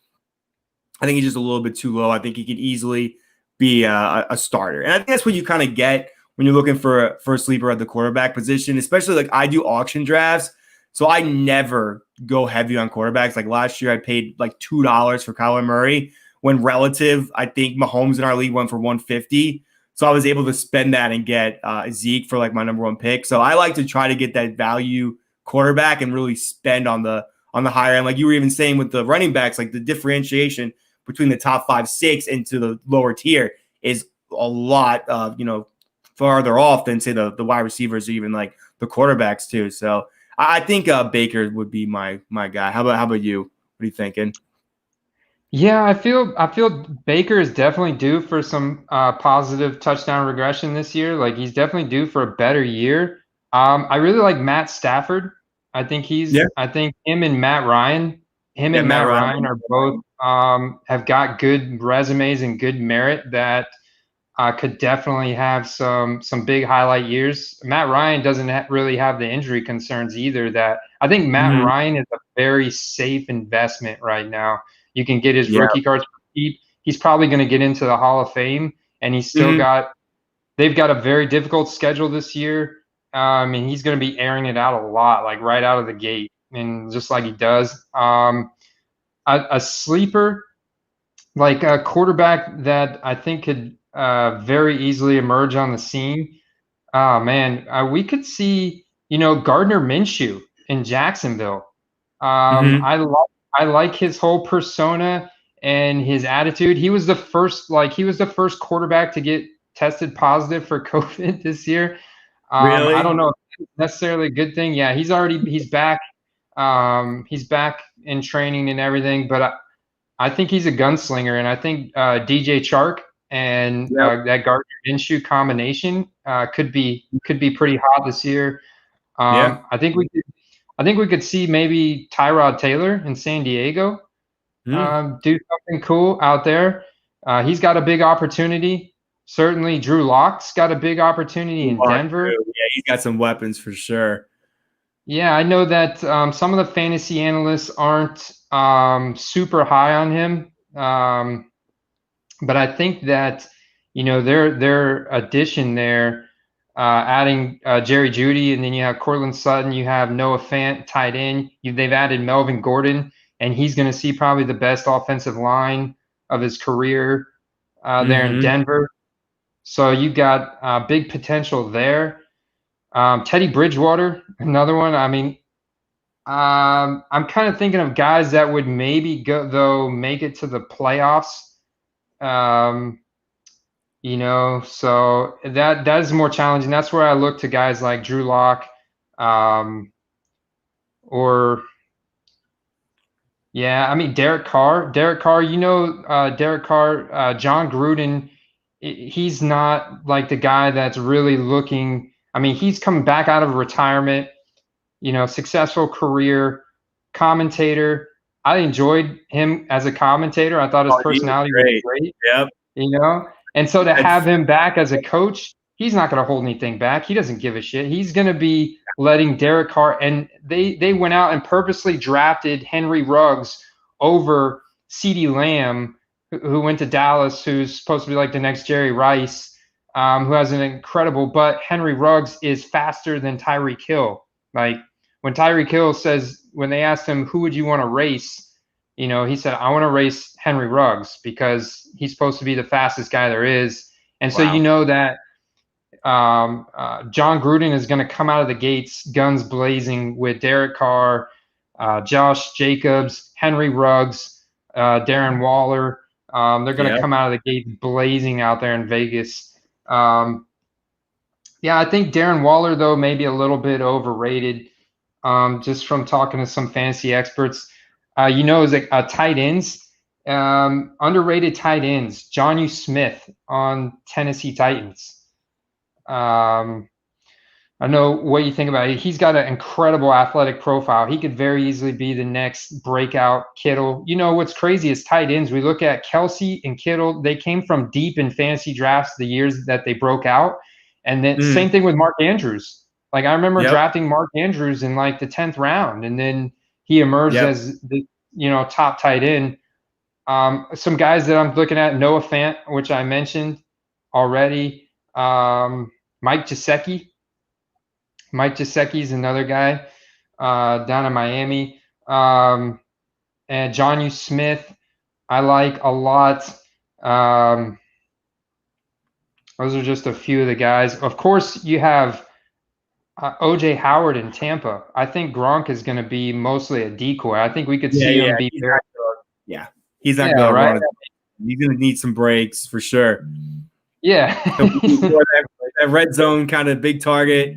I think he's just a little bit too low. I think he could easily be a starter. And I think that's what you kind of get when you're looking for a sleeper at the quarterback position, especially like I do auction drafts. So I never go heavy on quarterbacks. Like last year, I paid like $2 for Kyler Murray when relative, I think Mahomes in our league went for $150. So I was able to spend that and get Zeke for like my number 1 pick. So I like to try to get that value quarterback and really spend on the higher end. Like you were even saying with the running backs, like the differentiation between the top 5, 6 into the lower tier is a lot, farther off than say the wide receivers or even like the quarterbacks too. So I think Baker would be my guy. How about you? What are you thinking? Yeah, I feel Baker is definitely due for some positive touchdown regression this year. Like he's definitely due for a better year. I really like Matt Stafford. Yeah. I think him and Matt Ryan, Yeah, Matt Ryan. are both have got good resumes and good merit that could definitely have some big highlight years. Matt Ryan doesn't really have the injury concerns either. That I think Matt Mhm. Ryan is a very safe investment right now. You can get his Yeah. rookie cards for cheap. He's probably going to get into the Hall of Fame, and he's still Mhm. they've got a very difficult schedule this year. And he's going to be airing it out a lot, like right out of the gate, and just like he does. A sleeper, like a quarterback that I think could very easily emerge on the scene. Oh man, we could see, Gardner Minshew in Jacksonville. Mhm. I like his whole persona and his attitude. He was the first quarterback to get tested positive for COVID this year. I Really? don't know if that's necessarily a good thing. Yeah, he's back. He's back in training and everything, but I think he's a gunslinger, and I think DJ Chark and Yep. that Gardner Minshew combination could be pretty hot this year. Yeah. I think we could see maybe Tyrod Taylor in San Diego Mm. do something cool out there. He's got a big opportunity. Certainly, Drew Lock's got a big opportunity in Denver. Yeah, he's got some weapons for sure. Yeah, I know that some of the fantasy analysts aren't super high on him. But I think that their addition there, adding Jerry Jeudy, and then you have Cortland Sutton, you have Noah Fant tight end. They've added Melvin Gordon, and he's going to see probably the best offensive line of his career there in Mhm. Denver. So you got big potential there. Teddy Bridgewater, another one. I mean, I'm kind of thinking of guys that would maybe make it to the playoffs. Um, so that is more challenging. That's where I look to guys like Drew Lock, or yeah, I mean Derek Carr. Derek Carr, Derek Carr, John Gruden. He's not like the guy that's really looking. I mean, he's coming back out of retirement. Successful career, commentator. I enjoyed him as a commentator. I thought his Oh, he was personality was great. great. Yep. And so to That's have him back as a coach, he's not going to hold anything back. He doesn't give a shit. He's going to be letting Derek Carr, and they went out and purposely drafted Henry Ruggs over CeeDee Lamb, who went to Dallas, who's supposed to be like the next Jerry Rice, who has an incredible, but Henry Ruggs is faster than Tyreek Hill. Like when Tyreek Hill says, when they asked him, who would you want to race? He said, I want to race Henry Ruggs because he's supposed to be the fastest guy there is. And so wow. that John Gruden is going to come out of the gates, guns blazing, with Derek Carr, Josh Jacobs, Henry Ruggs, Darren Waller. They're going to Yeah. come out of the gates blazing out there in Vegas. Yeah, I think Darren Waller, though, may be a little bit overrated, just from talking to some fantasy experts. Is like tight ends, underrated tight ends. Jonnu Smith on Tennessee Titans. I know what you think about it. He's got an incredible athletic profile. He could very easily be the next breakout Kittle. What's crazy is tight ends. We look at Kelsey and Kittle. They came from deep in fantasy drafts the years that they broke out. And then same thing with Mark Andrews. Like I remember Yep. drafting Mark Andrews in like the 10th round, and then he emerged as the top tight end. Some guys that I'm looking at: Noah Fant, which I mentioned already. Mike Gesicki. Mike Gesicki is another guy down in Miami. And Jonnu Smith, I like a lot. Those are just a few of the guys. Of course, you have OJ Howard in Tampa. I think Gronk is going to be mostly a decoy. I think we could see him be He's very. not going to right? run. He's going to need some breaks for sure. Yeah. that red zone kind of big target.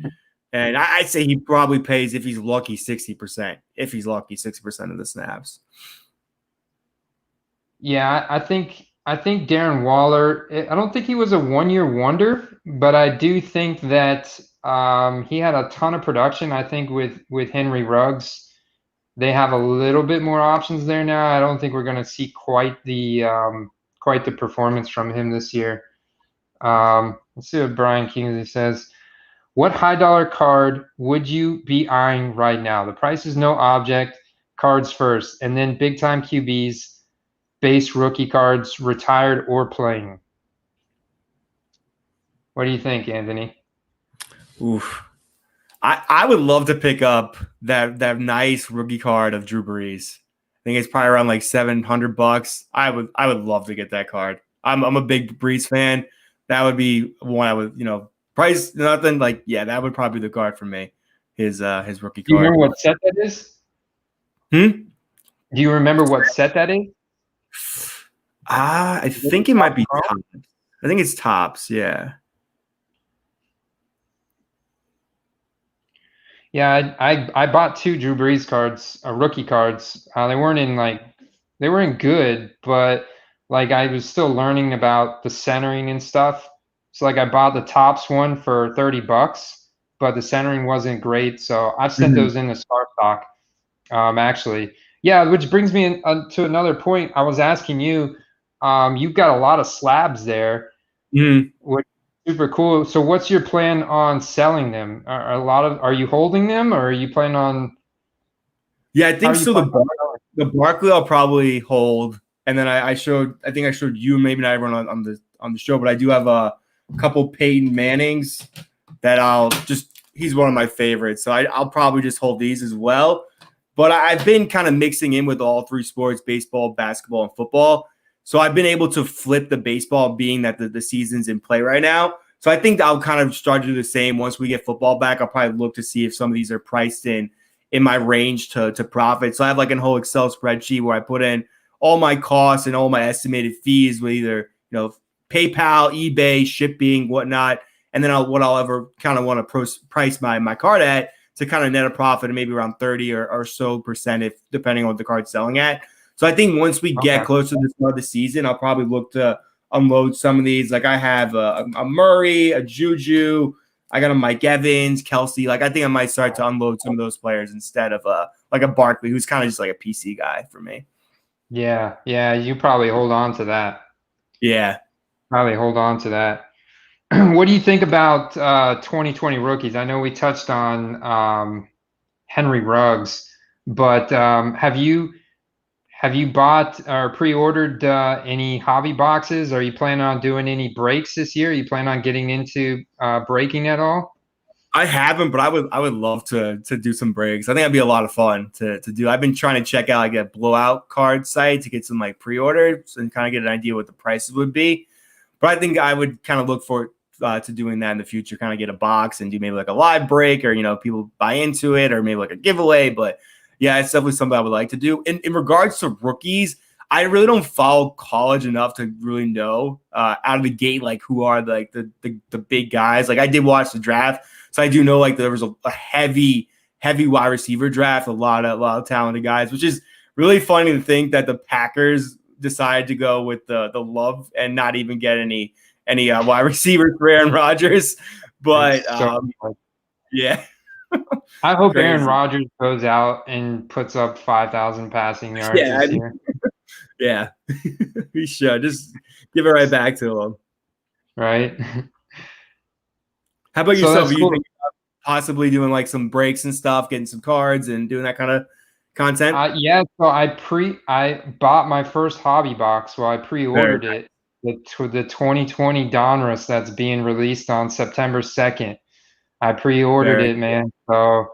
And I'd say he probably pays, if he's lucky, 60%. If he's lucky, 60% of the snaps. Yeah, I think Darren Waller. I don't think he was a one-year wonder, but I do think that he had a ton of production. I think with Henry Ruggs, they have a little bit more options there now. I don't think we're going to see quite the performance from him this year. Let's see what Brian Kingsley says. What high dollar card would you be eyeing right now? The price is no object. Cards first, and then big time QBs, base rookie cards, retired or playing. What do you think, Anthony? Oof. I would love to pick up that nice rookie card of Drew Brees. I think it's probably around like $700. I would love to get that card. I'm a big Brees fan. That would be one I would, price nothing like, yeah, that would probably be the card for me. His rookie Do you card. remember what set that is? Do you remember what set that is? I think it might be Tops. I think it's Tops, yeah. Yeah, I bought two Drew Brees cards, rookie cards. They weren't good, but like I was still learning about the centering and stuff. So like I bought the Tops one for $30, but the centering wasn't great. So I've sent those in to Star Stock. Actually, yeah, which brings me to another point. I was asking you, you've got a lot of slabs there, which super cool. So what's your plan on selling them? Are you holding them or are you planning on? Yeah, I think so. The Barkley I'll probably hold. And then I think I showed you, maybe not everyone on the show, but I do have a couple Peyton Mannings that he's one of my favorites. So I'll probably just hold these as well. But I've been kind of mixing in with all three sports, baseball, basketball, and football. So I've been able to flip the baseball, being that the season's in play right now. So I think I'll kind of start to do the same. Once we get football back, I'll probably look to see if some of these are priced in my range to profit. So I have like a whole Excel spreadsheet where I put in all my costs and all my estimated fees with either, PayPal, eBay, shipping, whatnot. And then what I'll ever kind of want to price my card at to kind of net a profit of maybe around 30 or so percent, if depending on what the card's selling at. So I think once we get closer to the start of the season, I'll probably look to unload some of these. Like I have a Murray, a Juju, I got a Mike Evans, Kelsey. Like I think I might start to unload some of those players instead of like a Barkley, who's kind of just like a PC guy for me. Yeah, you probably hold on to that. Yeah. Probably hold on to that. What do you think about 2020 rookies? I know we touched on Henry Ruggs, but have you bought or pre-ordered any hobby boxes? Are you planning on doing any breaks this year? Are you planning on getting into breaking at all? I haven't, but I would love to do some breaks. I think that'd be a lot of fun to do. I've been trying to check out like a blowout card site to get some like pre-orders and kind of get an idea what the prices would be. But I think I would kind of look forward to doing that in the future, kind of get a box and do maybe like a live break or, people buy into it or maybe like a giveaway. But yeah, it's definitely something I would like to do. In regards to rookies, I really don't follow college enough to really know out of the gate, like who are like the big guys. Like I did watch the draft. So I do know like there was a heavy wide receiver draft, a lot of talented guys, which is really funny to think that the Packers decided to go with the love and not even get any wide receivers for Aaron Rodgers. But yeah. I hope Crazy. Aaron Rodgers goes out and puts up 5,000 passing yards this year. Yeah, we should just give it right back to him. Right. How about yourself? Are you thinking about possibly doing like some breaks and stuff, getting some cards and doing that kind of content? Yeah. So I bought my first hobby box. Well, I pre-ordered it. The 2020 Donruss that's being released on September 2nd. I pre-ordered it, man. So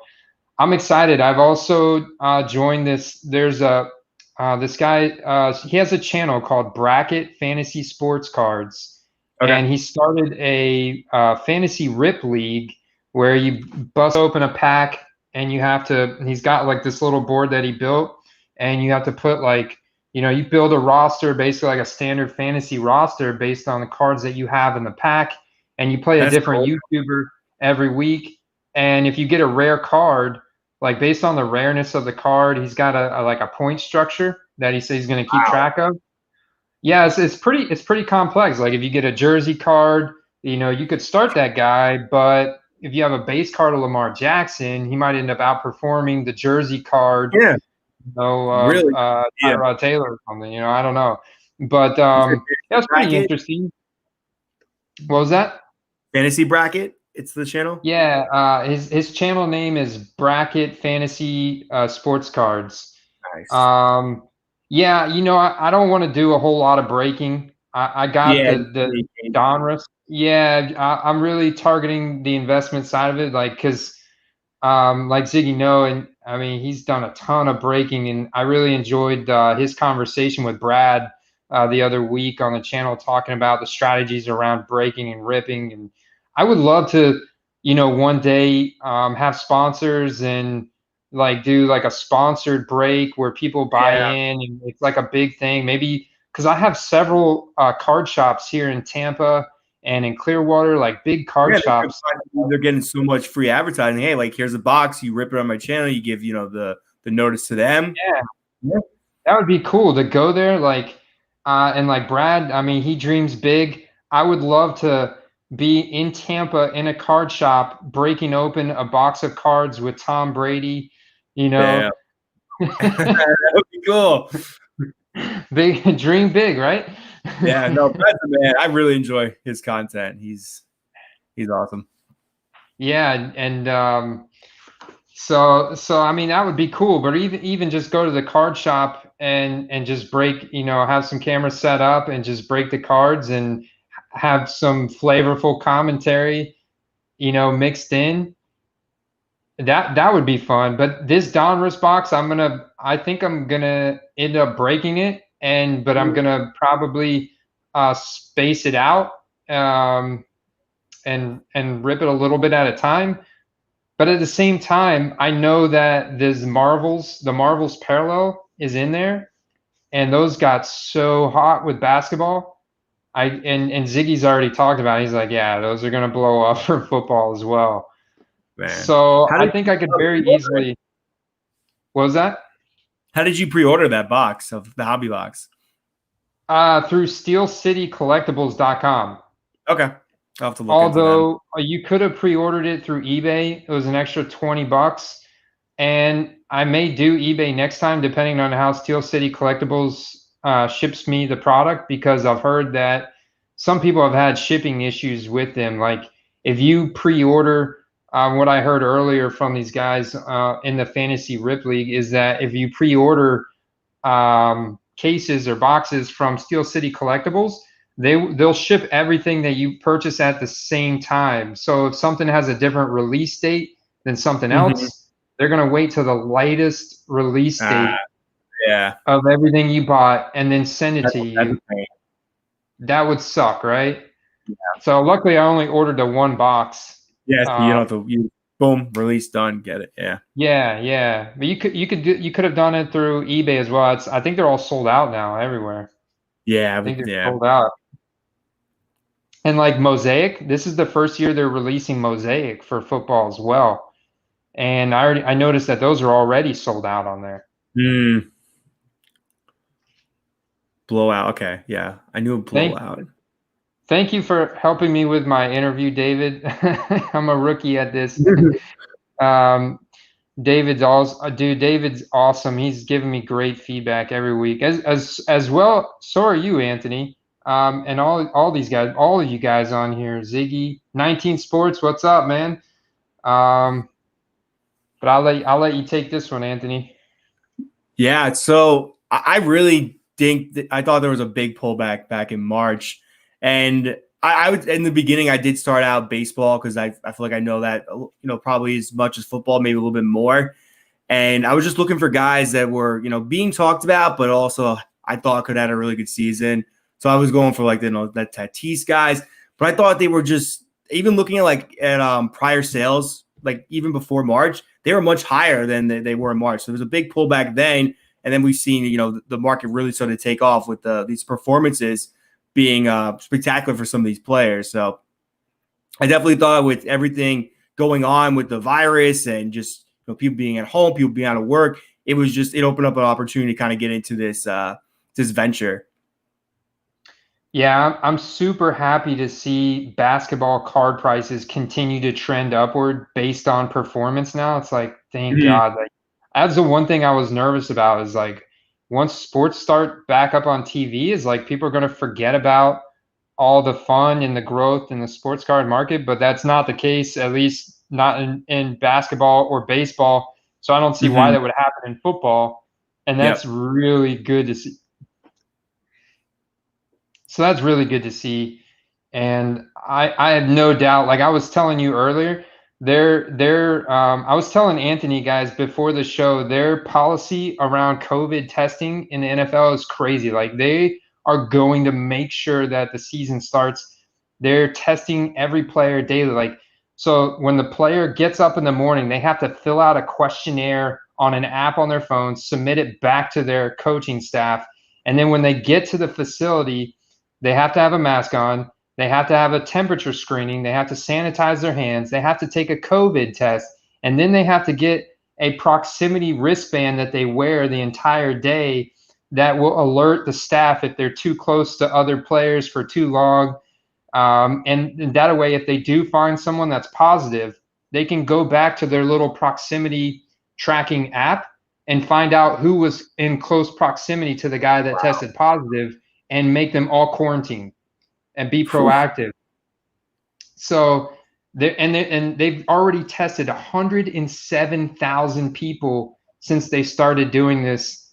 I'm excited. I've also joined this. There's this guy. He has a channel called Bracket Fantasy Sports Cards. Okay. And he started a fantasy rip league where you bust open a pack and he's got like this little board that he built and you have to put like, you build a roster, basically like a standard fantasy roster based on the cards that you have in the pack, and you play a different YouTuber every week. And if you get a rare card, like based on the rareness of the card, he's got a point structure that he says he's going to keep track of. Yeah, it's pretty complex. Like if you get a jersey card, you could start that guy, but if you have a base card of Lamar Jackson, he might end up outperforming the jersey card, Yeah, of really. Yeah. Tyrod Taylor or something. I don't know, but Is there that's pretty bracket? interesting. What was that? Fantasy bracket. It's the channel. Yeah, his channel name is Bracket Fantasy Sports Cards. Nice. Um, yeah, I don't want to do a whole lot of breaking. I got Yeah. the Donruss. Yeah, I'm really targeting the investment side of it, like because like Ziggy know, and I mean he's done a ton of breaking, and I really enjoyed his conversation with Brad the other week on the channel, talking about the strategies around breaking and ripping. And I would love to, one day have sponsors and like do like a sponsored break where people buy Yeah. in, and it's like a big thing. Maybe because I have several card shops here in Tampa and in Clearwater, like big card Yeah, shops. they're getting so much free advertising. Hey, like here's a box, you rip it on my channel, you give the notice to them. Yeah, that would be cool to go there. Like, and like Brad, I mean, he dreams big. I would love to be in Tampa in a card shop, breaking open a box of cards with Tom Brady. You Yeah, know, that would be cool. big dream big, right? Yeah, no, Brad's a man. I really enjoy his content. He's awesome. Yeah, and so I mean that would be cool. But even just go to the card shop and just break, have some cameras set up and just break the cards and have some flavorful commentary, mixed in. That would be fun. But this Donruss box, I think I'm gonna end up breaking it, but I'm gonna probably space it out, and rip it a little bit at a time. But at the same time, I know that the Marvels parallel is in there, and those got so hot with basketball. And Ziggy's already talked about it. He's like, yeah, those are gonna blow up for football as well. Man, So I think I could very easily. What was that? How did you pre-order that box of the hobby box? Through SteelCityCollectibles.com. Okay, I'll have to look Although you could have pre-ordered it through eBay, it was an extra $20. And I may do eBay next time, depending on how Steel City Collectibles ships me the product, because I've heard that some people have had shipping issues with them. Like if you pre-order, what I heard earlier from these guys in the Fantasy Rip League is that if you pre-order cases or boxes from Steel City Collectibles, they'll ship everything that you purchase at the same time. So if something has a different release date than something else, they're going to wait till the latest release date of everything you bought and then send it to you. That would suck, right? Yeah. So luckily I only ordered the one box. Yeah, so you don't have to boom, release done, get it. Yeah. Yeah. But you could have done it through eBay as well. I think they're all sold out now everywhere. Yeah, I think they're sold out. And like Mosaic, this is the first year they're releasing Mosaic for football as well. And I noticed that those are already sold out on there. Blowout. Okay. Yeah. I knew a blowout. Thank you for helping me with my interview, David. I'm a rookie at this. David's awesome. He's giving me great feedback every week. As well, so are you, Anthony. And all these guys, all of you guys on here, Ziggy, 19 Sports, what's up, man? But I'll let you take this one, Anthony. Yeah, so I really think that I thought there was a big pullback back in March, and I would in the beginning I did start out baseball because I feel like I know that probably as much as football, maybe a little bit more, and I was just looking for guys that were being talked about, but also I thought could have had a really good season. So I was going for like that Tatis guys, but I thought they were just even looking at prior sales, like even before March, they were much higher than they were in March. So there was a big pullback then, and then we've seen the market really started to take off with these performances being spectacular for some of these players. So I definitely thought with everything going on with the virus and just people being at home, people being out of work, it opened up an opportunity to kind of get into this venture. Yeah, I'm super happy to see basketball card prices continue to trend upward based on performance now. It's like, thank Mhm. God. Like, that's the one thing I was nervous about is like once sports start back up on TV, is like people are going to forget about all the fun and the growth in the sports card market, but that's not the case, at least not in basketball or baseball. So I don't see why Mhm. that would happen in football. And that's Yep. really good to see. So that's really good to see. And I have no doubt, like I was telling you earlier, I was telling Anthony guys before the show, their policy around COVID testing in the NFL is crazy. Like they are going to make sure that the season starts, they're testing every player daily. Like so when the player gets up in the morning, they have to fill out a questionnaire on an app on their phone, submit it back to their coaching staff. And then when they get to the facility, they have to have a mask on. They have to have a temperature screening. They have to sanitize their hands. They have to take a COVID test. And then they have to get a proximity wristband that they wear the entire day that will alert the staff if they're too close to other players for too long. And that way, if they do find someone that's positive, they can go back to their little proximity tracking app and find out who was in close proximity to the guy that tested positive and make them all quarantine and be Whew. proactive. So they've already tested 107,000 people since they started doing this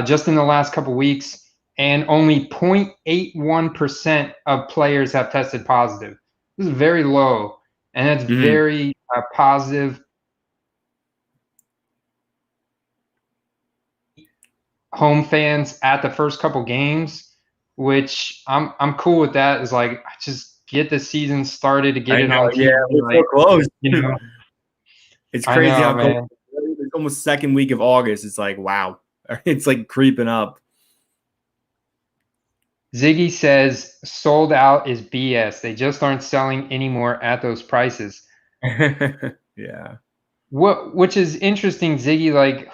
just in the last couple weeks, and only 0.81% of players have tested positive. This is very low, and that's Mhm. very positive. Home fans at the first couple games, which I'm cool with that. Is like just get the season started to get I it know. on Yeah, TV. we're so Like close. you know, It's I crazy know, how close. man. It's almost second week of August. It's like wow. It's like creeping up. Ziggy says sold out is BS. They just aren't selling anymore at those prices. Yeah. Which is interesting, Ziggy. Like,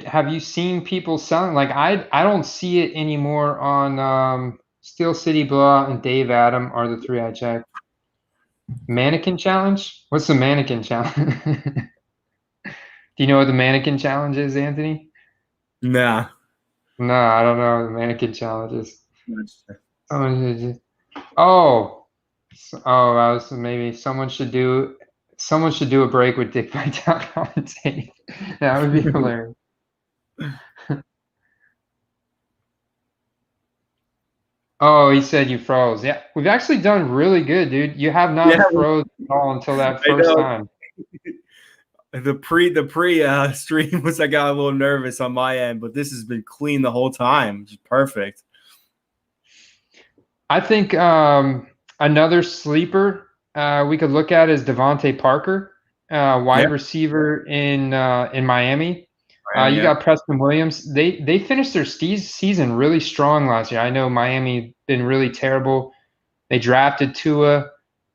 have you seen people selling? Like, I don't see it anymore on Steel City Blah and Dave Adam are the three I check. Mannequin challenge? What's the mannequin challenge? Do you know what the mannequin challenge is, Anthony? Nah. No, I don't know what the mannequin challenge is. Not sure. Oh, I was maybe someone should do a break with Dick Vitale commentating. That would be hilarious. Oh, he said you froze. Yeah, we've actually done really good, dude. You have Yeah, not froze at all until that I first know. time. The pre stream was I got a little nervous on my end, but this has been clean the whole time, which is perfect. I think another sleeper we could look at is Devante Parker, Yeah. wide receiver in Miami. You Yeah. got Preston Williams. They finished their season really strong last year. I know Miami been really terrible. They drafted Tua.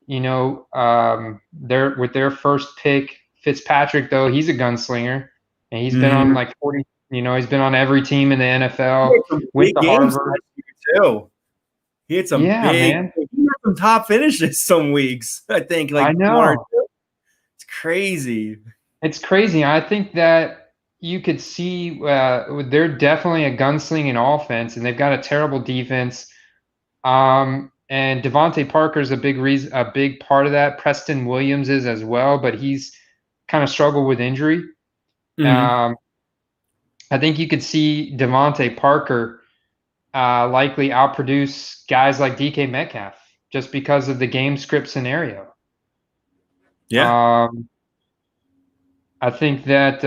They're with their first pick. Fitzpatrick, though, he's a gunslinger, and he's been on Mhm. like 40. He's been on every team in the He had NFL. some Went big to games Harvard. last year too. He had some Yeah, big, man. he had some top finishes some weeks. I think I like one or know. two. It's crazy. It's crazy. I think that you could see they're definitely a gunslinging offense, and they've got a terrible defense. And Devonte Parker's a big part of that. Preston Williams is as well, but he's kind of struggled with injury. Mhm. Um, I think you could see Devonte Parker likely outproduce guys like DK Metcalf just because of the game script scenario. Yeah. Um, I think that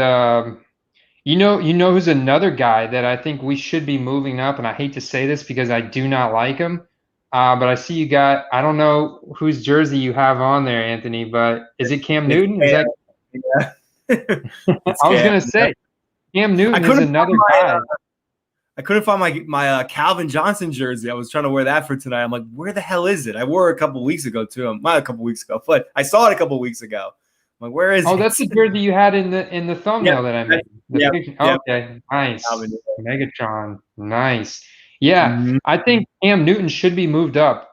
you know who's another guy that I think we should be moving up, and I hate to say this because I do not like him, but I see you got I don't know whose jersey you have on there, Anthony, but is it Cam It's Newton? Is that Cam. Yeah. It's I was Cam. gonna Yeah. say Cam I Newton is couldn't another find my guy. I couldn't find my Calvin Johnson jersey. I was trying to wear that for tonight. I'm like, where the hell is it? I wore it a couple weeks ago too. Not a couple weeks ago, but I saw it a couple weeks ago. I'm like, where is Oh, it? that's the jersey you had in the Yep. thumbnail that I made. The Yep. picture. Yep. Okay, Calvin. nice. Megatron, nice. Yeah, Mhm. I think Cam Newton should be moved up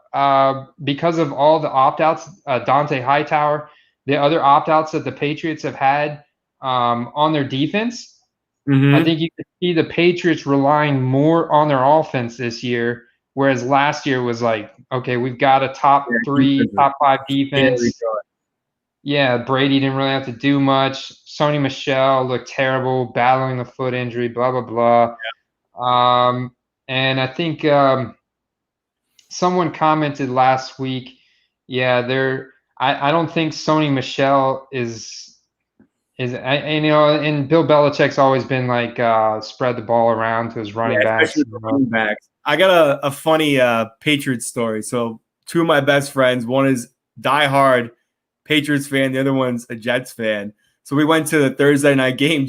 because of all the opt-outs. Dante Hightower, the other opt-outs that the Patriots have had on their defense. I Mhm. think you could see the Patriots relying more on their offense this year, whereas last year was like, okay, we've got a top Yeah, three, defense is top five very defense. good. Yeah, Brady didn't really have to do much. Sony Michel looked terrible, battling a foot injury, blah, blah, blah. And I think someone commented last week, yeah, I don't think Sony Michel and Bill Belichick's always been like spread the ball around to his Yeah, running especially backs. with the running backs. I got a funny Patriots story. So two of my best friends, one is diehard Patriots fan, the other one's a Jets fan. So we went to the Thursday night game,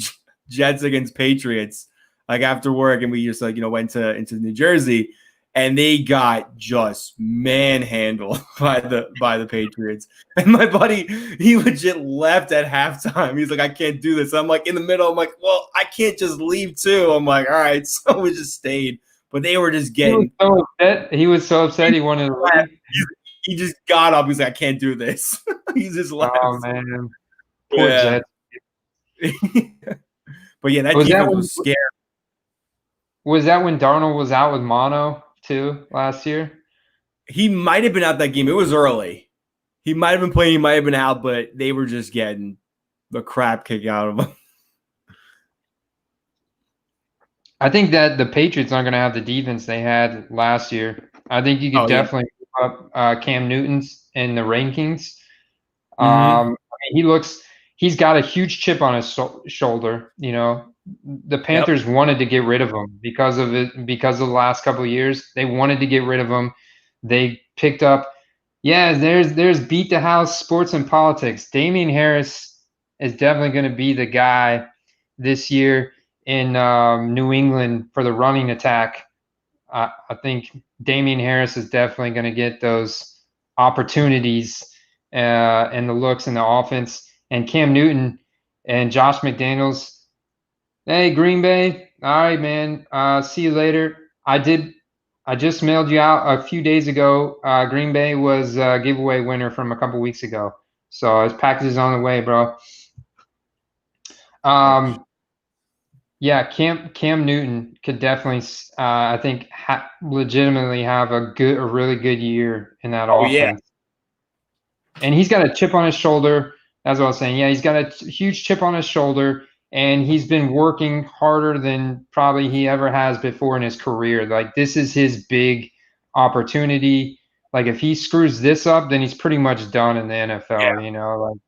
Jets against Patriots, like after work, and we just like went into New Jersey, and they got just manhandled by the Patriots. And my buddy, he legit left at halftime. He's like, I can't do this. I'm like in the middle. I'm like, well, I can't just leave too. I'm like, all right. So we just stayed. But they were just He was getting. so upset. He was so upset he wanted to leave. He just got up. He's like, I can't do this. He just left. Oh man, poor Yeah. Jets. But yeah, that Was that defense when was scary. Darnold was out with mono too last year? He might have been out that game. It was early. He might have been playing. He might have been out, but they were just getting the crap kicked out of him. I think that the Patriots aren't going to have the defense they had last year. I think you could definitely move up Cam Newton's in the rankings. Mm-hmm. He's got a huge chip on his shoulder. The Panthers wanted to get rid of him because of the last couple of years. They wanted to get rid of him. They picked up, there's beat the house sports and politics. Damian Harris is definitely going to be the guy this year in New England for the running attack. I think Damian Harris is definitely going to get those opportunities and the looks in the offense. And Cam Newton and Josh McDaniels, hey, Green Bay, all right, man, see you later. I just mailed you out a few days ago. Green Bay was a giveaway winner from a couple weeks ago. So his package is on the way, bro. Yeah, Cam Newton could definitely, I think, legitimately have a really good year in that offense. And he's got a chip on his shoulder. That's what I was saying. Yeah, he's got a huge chip on his shoulder, and he's been working harder than probably he ever has before in his career. Like, this is his big opportunity. Like, if he screws this up, then he's pretty much done in the NFL. Like,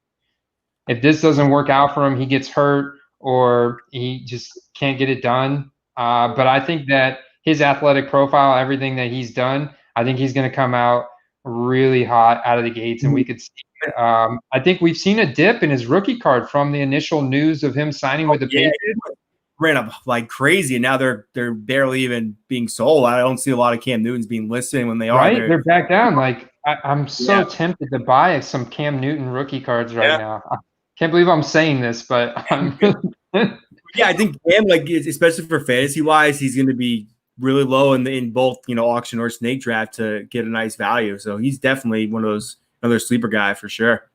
if this doesn't work out for him, he gets hurt or he just can't get it done. But I think that his athletic profile, everything that he's done, I think he's going to come out really hot out of the gates, and we could see. I think we've seen a dip in his rookie card from the initial news of him signing with the Patriots. Ran up like crazy, and now they're barely even being sold. I don't see a lot of Cam Newtons being listed when they are. Right, they're back down. Like I'm so tempted to buy some Cam Newton rookie cards right now. I can't believe I'm saying this, but I'm yeah, I think Cam, like, especially for fantasy wise, he's going to be really low in both auction or snake draft to get a nice value. So he's definitely one of those another sleeper guy for sure.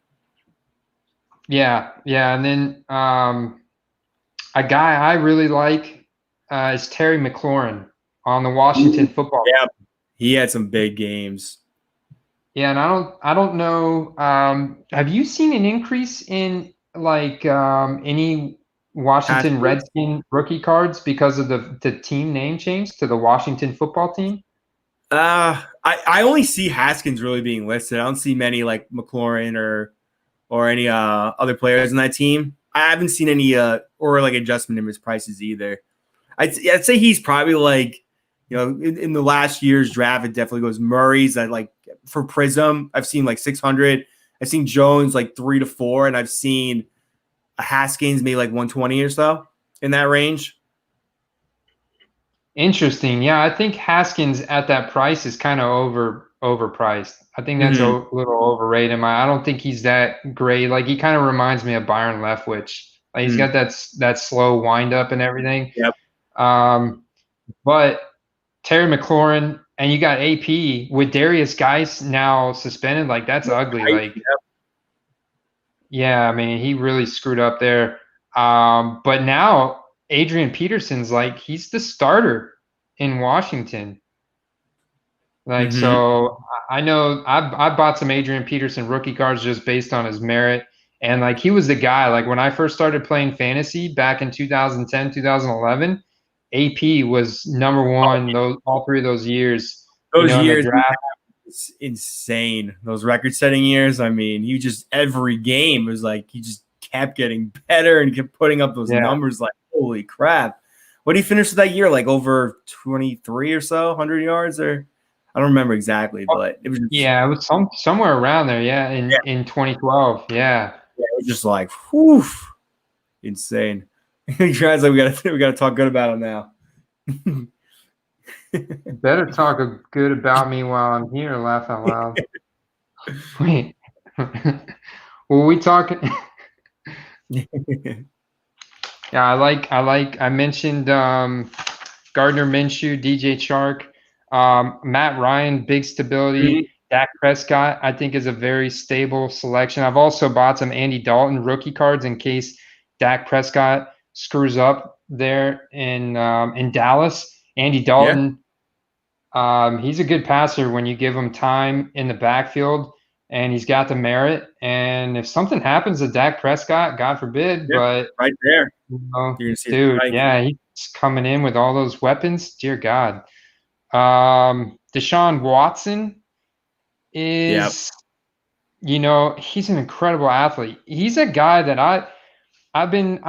Yeah, and then a guy I really like is Terry McLaurin on the Washington football team. Yeah, he had some big games. Yeah, and I don't know. Have you seen an increase in like any Washington Redskin rookie cards because of the team name change to the Washington football team? I only see Haskins really being listed. I don't see many like McLaurin or any other players in that team. I haven't seen any or like adjustment in his prices either. I'd say he's probably like in the last year's draft, it definitely goes Murray's at like for Prism. I've seen like 600. I've seen Jones like 3 to 4, and I've seen a Haskins maybe like 120 or so in that range. Interesting. Yeah, I think Haskins at that price is kind of overpriced. I think that's a little overrated. I don't think he's that great. Like, he kind of reminds me of Byron Leftwich. Like, he's got that slow wind up and everything. Yep. But Terry McLaurin, and you got AP with Darius Geis now suspended. Like, that's ugly. Like, yeah, I mean, he really screwed up there. But now Adrian Peterson's like, he's the starter in Washington. Like, so I know I bought some Adrian Peterson rookie cards just based on his merit. And like, he was the guy, like when I first started playing fantasy back in 2010, 2011, AP was number one all 3 of those years, Those in the years, draft. it's insane. Those record-setting years. I mean, he just every game was like he just kept getting better and kept putting up those numbers. Like, holy crap! What did he finish that year? Like over 23 or so, 100 yards, or I don't remember exactly, but it was just, it was somewhere around there. Yeah, in 2012. Yeah. It was just like, whew, insane. Guys, like we gotta talk good about him now. Better talk good about me while I'm here. Laugh out loud. Wait. Well, we talking? Yeah, I mentioned Gardner Minshew, DJ Chark, Matt Ryan, big stability. Dak Prescott, I think, is a very stable selection. I've also bought some Andy Dalton rookie cards in case Dak Prescott screws up there in Dallas. Andy Dalton, he's a good passer when you give him time in the backfield, and he's got the merit. And if something happens to Dak Prescott, God forbid, but right there, dude, he's coming in with all those weapons. Dear God. Desean Watson is, he's an incredible athlete. He's a guy that I've been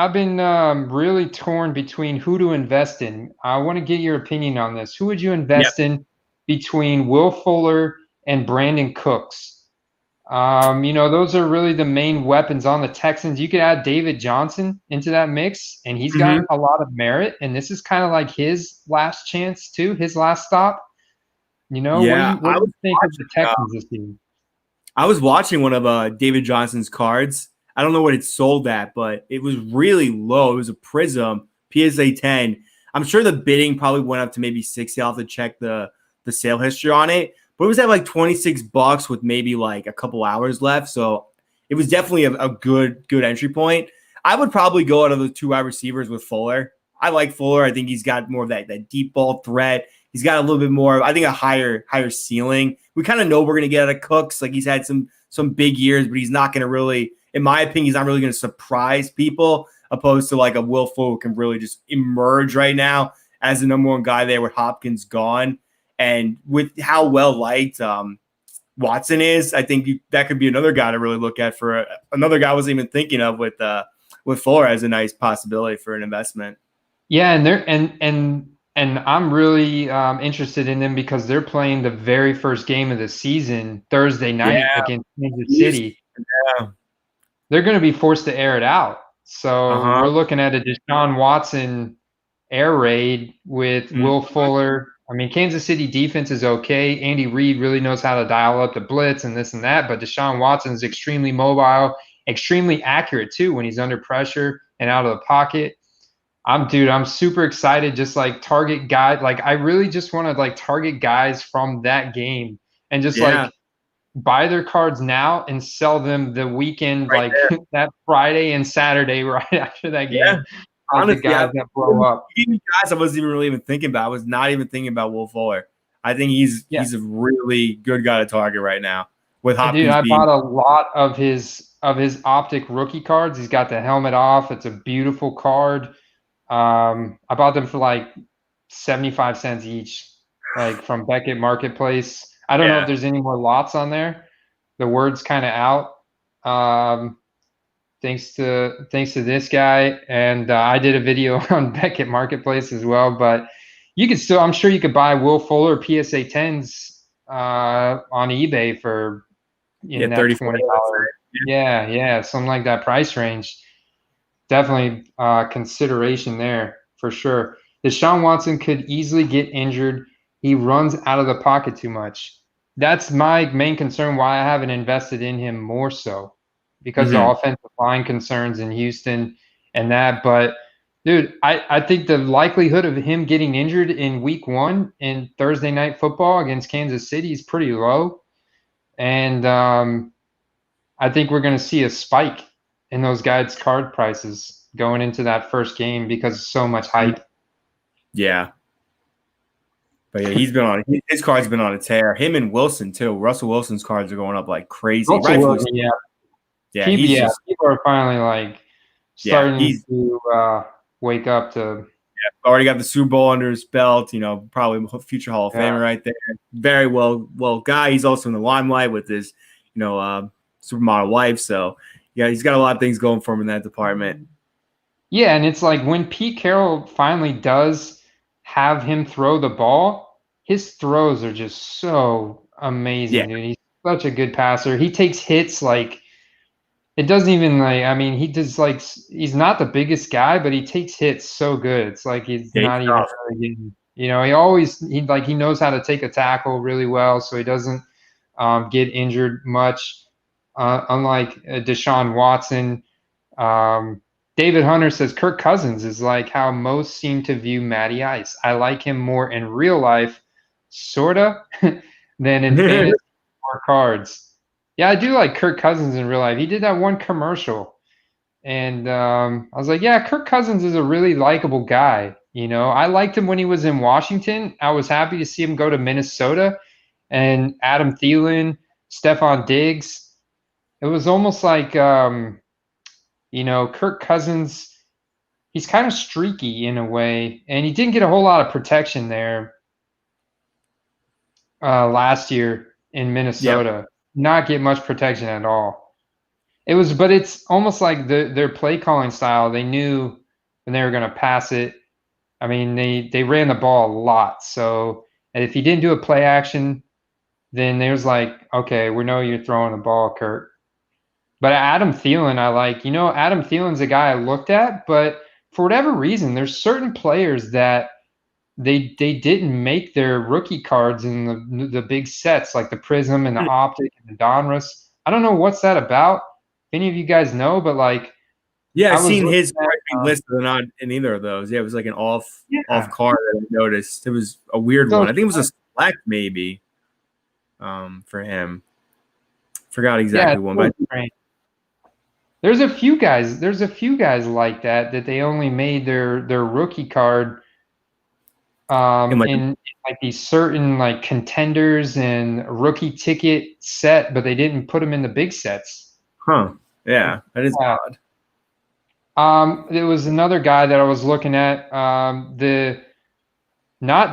really torn between who to invest in. I want to get your opinion on this. Who would you invest in between Will Fuller and Brandon Cooks? Those are really the main weapons on the Texans. You could add David Johnson into that mix, and he's got a lot of merit. And this is kind of like his last chance too, his last stop. What do you think of the Texans this season? I was watching one of David Johnson's cards. I don't know what it sold at, but it was really low. It was a Prism PSA 10. I'm sure the bidding probably went up to maybe 60. I'll have to check the sale history on it. But it was at like $26 with maybe like a couple hours left. So it was definitely a good entry point. I would probably go out of the 2 wide receivers with Fuller. I like Fuller. I think he's got more of that deep ball threat. He's got a little bit more, I think, a higher ceiling. We kind of know we're going to get out of Cooks. Like, he's had some big years, but he's not going to really, in my opinion, he's not really going to surprise people, opposed to like a Will Fuller who can really just emerge right now as the number one guy there with Hopkins gone. And with how well liked Watson is, I think that could be another guy to really look at for another guy I wasn't even thinking of with Fuller as a nice possibility for an investment. Yeah, and I'm really interested in them because they're playing the very first game of the season Thursday night against Kansas City. Yeah. They're going to be forced to air it out. So we're looking at a Deshaun Watson air raid with Will Fuller. I mean, Kansas City defense is okay. Andy Reid really knows how to dial up the blitz and this and that. But Deshaun Watson is extremely mobile, extremely accurate too when he's under pressure and out of the pocket. I'm super excited. Just like target guys. Like, I really just want to like target guys from that game and just like buy their cards now and sell them the weekend, like that Friday and Saturday right after that game. Yeah. Honestly, guys that blow up. Guys, I wasn't even thinking about. I was not even thinking about Will Fuller. I think he's a really good guy to target right now. With Hopkins, I bought a lot of his optic rookie cards. He's got the helmet off. It's a beautiful card. I bought them for like 75 cents each, like from Beckett Marketplace. I don't know if there's any more lots on there. The word's kind of out. Thanks to this guy, and I did a video on Beckett Marketplace as well. But you could still, I'm sure you could buy Will Fuller PSA 10s on eBay for that $20. Yeah, something like that price range. Definitely consideration there for sure. Deshaun Watson could easily get injured. He runs out of the pocket too much. That's my main concern why I haven't invested in him more so, because of the offensive line concerns in Houston and that. But Dude, I think the likelihood of him getting injured in week 1 in Thursday night football against Kansas City is pretty low. And I think we're going to see a spike in those guys' card prices going into that first game because of so much hype. Yeah. But yeah, he's been on his card's been on a tear. Him and Wilson too. Russell Wilson's cards are going up like crazy. Wilson, yeah. Yeah, people are finally like starting to wake up to. Yeah, already got the Super Bowl under his belt. Probably future Hall of Famer right there. Very well guy. He's also in the limelight with his, supermodel wife. So yeah, he's got a lot of things going for him in that department. Yeah, and it's like when Pete Carroll finally does have him throw the ball, his throws are just so amazing, dude. He's such a good passer. He takes hits like it doesn't even he does like he's not the biggest guy, but he takes hits so good. It's like he's not even really getting, he knows how to take a tackle really well, so he doesn't get injured much. Unlike Desean Watson. David Hunter says Kirk Cousins is like how most seem to view Matty Ice. I like him more in real life, sorta, than in fantasy or cards. Yeah, I do like Kirk Cousins in real life. He did that one commercial, and I was like, yeah, Kirk Cousins is a really likable guy. I liked him when he was in Washington. I was happy to see him go to Minnesota, and Adam Thielen, Stephon Diggs. It was almost like Kirk Cousins, he's kind of streaky in a way, and he didn't get a whole lot of protection there last year in Minnesota. Yep. Not get much protection at all. But it's almost like their play calling style. They knew when they were going to pass it. I mean, they ran the ball a lot. So if he didn't do a play action, then they was like, okay, we know you're throwing the ball, Kirk. But Adam Thielen, I like. Adam Thielen's a guy I looked at, but for whatever reason, there's certain players that they didn't make their rookie cards in the big sets, like the Prism and the Optic and the Donruss. I don't know what's that about. If any of you guys know, but like, yeah, I've seen his list, but not in either of those. Yeah, it was like an off card that I noticed. It was a weird one. I think it was a select maybe for him. Forgot exactly one, but. There's a few guys like that they only made their rookie card in like these certain like contenders and rookie ticket set, but they didn't put them in the big sets. Huh. Yeah, that is odd. There was another guy that I was looking at, not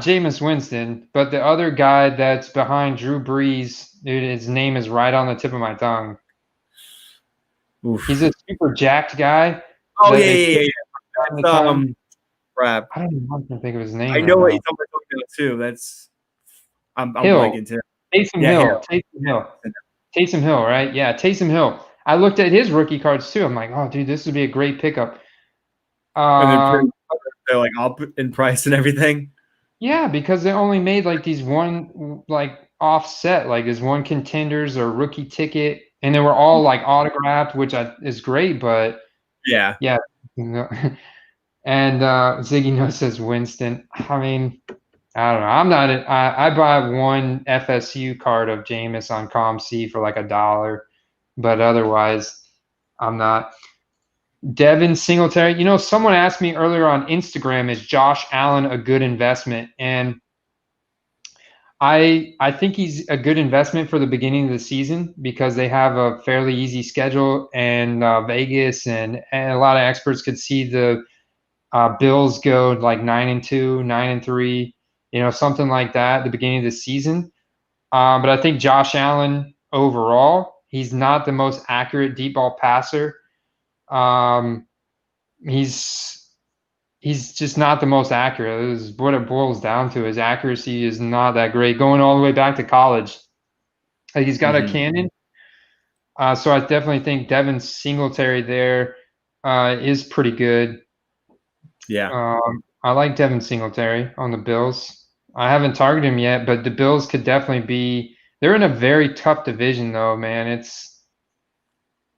Jameis Winston, but the other guy that's behind Drew Brees. Dude, his name is right on the tip of my tongue. Oof. He's a super jacked guy. Oh yeah. Crap. I don't even think of his name. I know what you're talking about too. That's I'm blanking too. Taysom Hill. Taysom Hill, right? Yeah, Taysom Hill. I looked at his rookie cards too. I'm like, oh, dude, this would be a great pickup. And they're like up in price and everything. Yeah, because they only made like these one like offset, like this one contenders or rookie ticket. And they were all like autographed, which is great, but yeah. And Ziggy No says Winston. I mean, I don't know. I buy one FSU card of Jameis on ComC for like $1, but otherwise, I'm not. Devin Singletary. Someone asked me earlier on Instagram, is Josh Allen a good investment? And I think he's a good investment for the beginning of the season because they have a fairly easy schedule, and Vegas and a lot of experts could see the Bills go like 9-2, 9-3, something like that at the beginning of the season. But I think Josh Allen overall, he's not the most accurate deep ball passer. He's just not the most accurate. This is what it boils down to. His accuracy is not that great. Going all the way back to college, he's got a cannon. So I definitely think Devin Singletary there is pretty good. Yeah. I like Devin Singletary on the Bills. I haven't targeted him yet, but the Bills could definitely be. They're in a very tough division, though, man. It's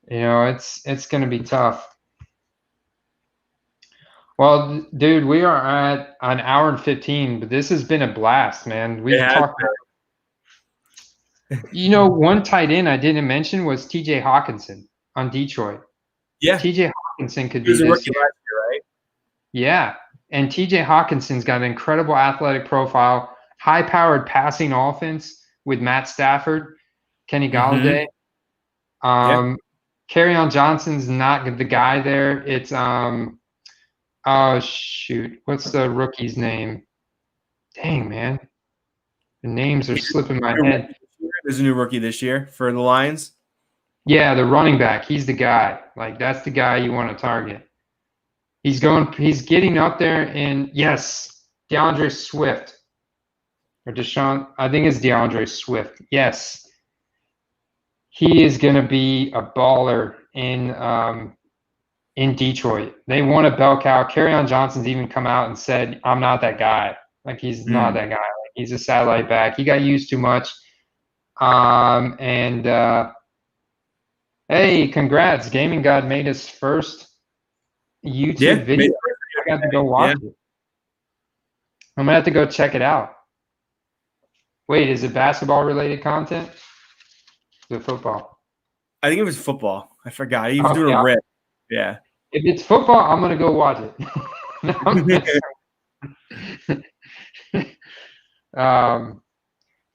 going to be tough. Well, dude, we are at an hour and 15, but this has been a blast, man. It We've has talked. One tight end I didn't mention was TJ Hawkinson on Detroit. Yeah. TJ Hawkinson could He was be a this rookie year. last year, right? Yeah. And TJ Hawkinson's got an incredible athletic profile, high-powered passing offense with Matt Stafford, Kenny Galladay. Yeah. Kerryon Johnson's not the guy there. It's oh shoot, what's the rookie's name? Dang, man. The names are slipping my head. There's a new rookie this year for the Lions. Yeah, the running back. He's the guy. Like, that's the guy you want to target. He's getting up there, and yes, DeAndre Swift. Or Deshaun, I think it's DeAndre Swift. Yes. He is going to be a baller in Detroit. They want a bell cow. Kerryon Johnson's even come out and said, I'm not that guy. Like, he's not that guy. Like, he's a satellite back. He got used too much. Hey, congrats. Gaming God made his first YouTube video. I got to go watch it. I'm going to have to go check it out. Wait, is it basketball related content? Is it football? I think it was football. I forgot. He was doing a rip. Yeah. If it's football, I'm going to go watch it.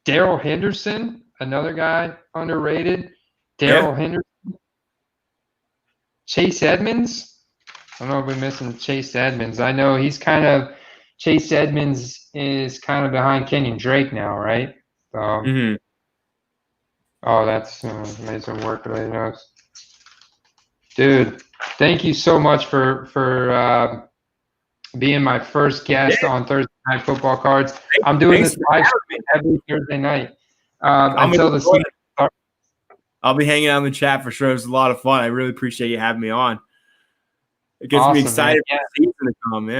Daryl Henderson, another guy underrated. Daryl Henderson. Chase Edmonds. I don't know if we're missing Chase Edmonds. I know Chase Edmonds is kind of behind Kenyon Drake now, right? Oh, that's made some work related notes. Dude, thank you so much for being my first guest on Thursday Night Football Cards. I'm doing this live stream every Thursday night until the season starts. I'll be hanging out in the chat for sure. It was a lot of fun. I really appreciate you having me on. It gets me excited for the season to come,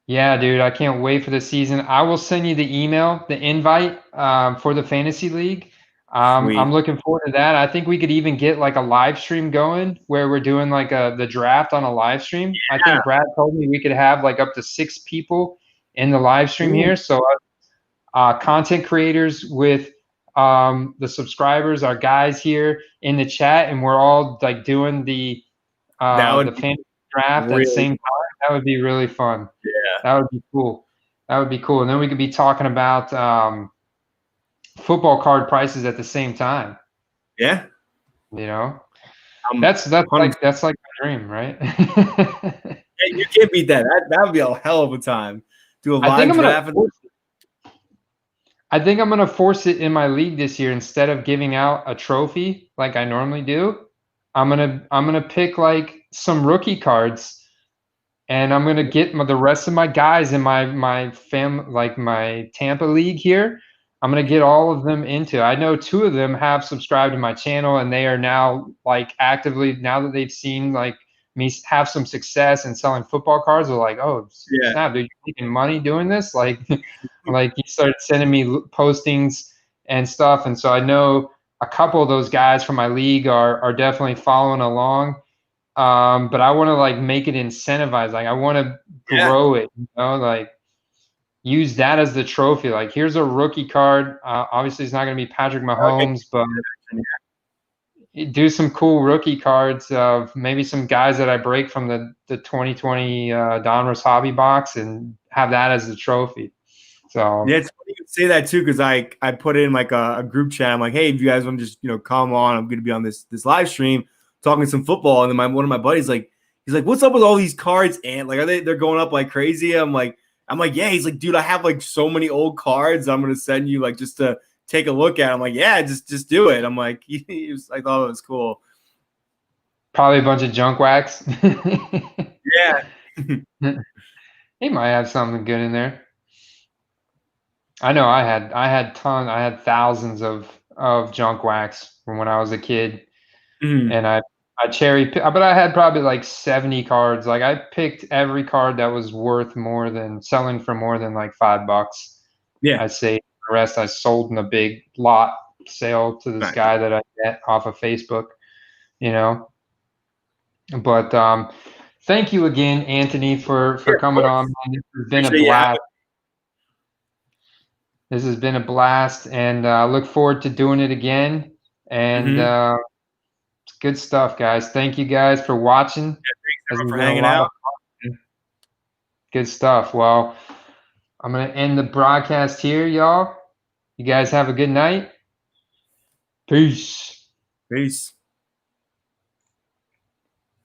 Yeah, dude, I can't wait for the season. I will send you the invite for the fantasy league. I'm looking forward to that. I think we could even get like a live stream going where we're doing like the draft on a live stream. I think Brad told me we could have like up to 6 people in the live stream here. So content creators with the subscribers, our guys here in the chat, and we're all like doing the fantasy draft at the same time. That would be really fun. Yeah. That would be cool. And then we could be talking about football card prices at the same time. Yeah. That's like my dream, right? You can't beat that. That would be a hell of a time. Do a live draft. I think I'm gonna force it in my league this year. Instead of giving out a trophy like I normally do, I'm gonna pick like some rookie cards, and I'm gonna get the rest of my guys in my my Tampa league here. I'm gonna get all of them into. I know 2 of them have subscribed to my channel, and they are now like actively, now that they've seen like me have some success in selling football cards, they're like, oh snap, dude, you're making money doing this? Like like he started sending me postings and stuff, and so I know a couple of those guys from my league are definitely following along. But I want to like make it incentivized. Like I want to grow it, like use that as the trophy. Like here's a rookie card. Obviously it's not going to be Patrick Mahomes, but do some cool rookie cards of maybe some guys that I break from the 2020 Donruss Hobby Box and have that as the trophy. So yeah, it's funny you say that too, because I put in like a group chat. I'm like, hey, if you guys want to just come on, I'm going to be on this live stream talking some football. And then one of my buddies he's like, what's up with all these cards? And like, they're going up like crazy? I'm like, yeah. He's like, dude, I have like so many old cards. I'm going to send you like just to take a look at. I'm like, yeah, just do it. I'm like, I thought it was cool. Probably a bunch of junk wax. Yeah. He might have something good in there. I know I had thousands of junk wax from when I was a kid. And I cherry picked, but I had probably like 70 cards. Like I picked every card that was selling for more than like $5. Yeah. I say the rest I sold in a big lot sale to this guy that I met off of Facebook, But thank you again, Anthony, for coming on. Man. This has been Appreciate a you having blast. This has been a blast, and I look forward to doing it again. And it's good stuff, guys. Thank you guys for watching. Thanks everyone for hanging out. Good stuff. Well, I'm going to end the broadcast here, y'all. You guys have a good night. Peace. Peace.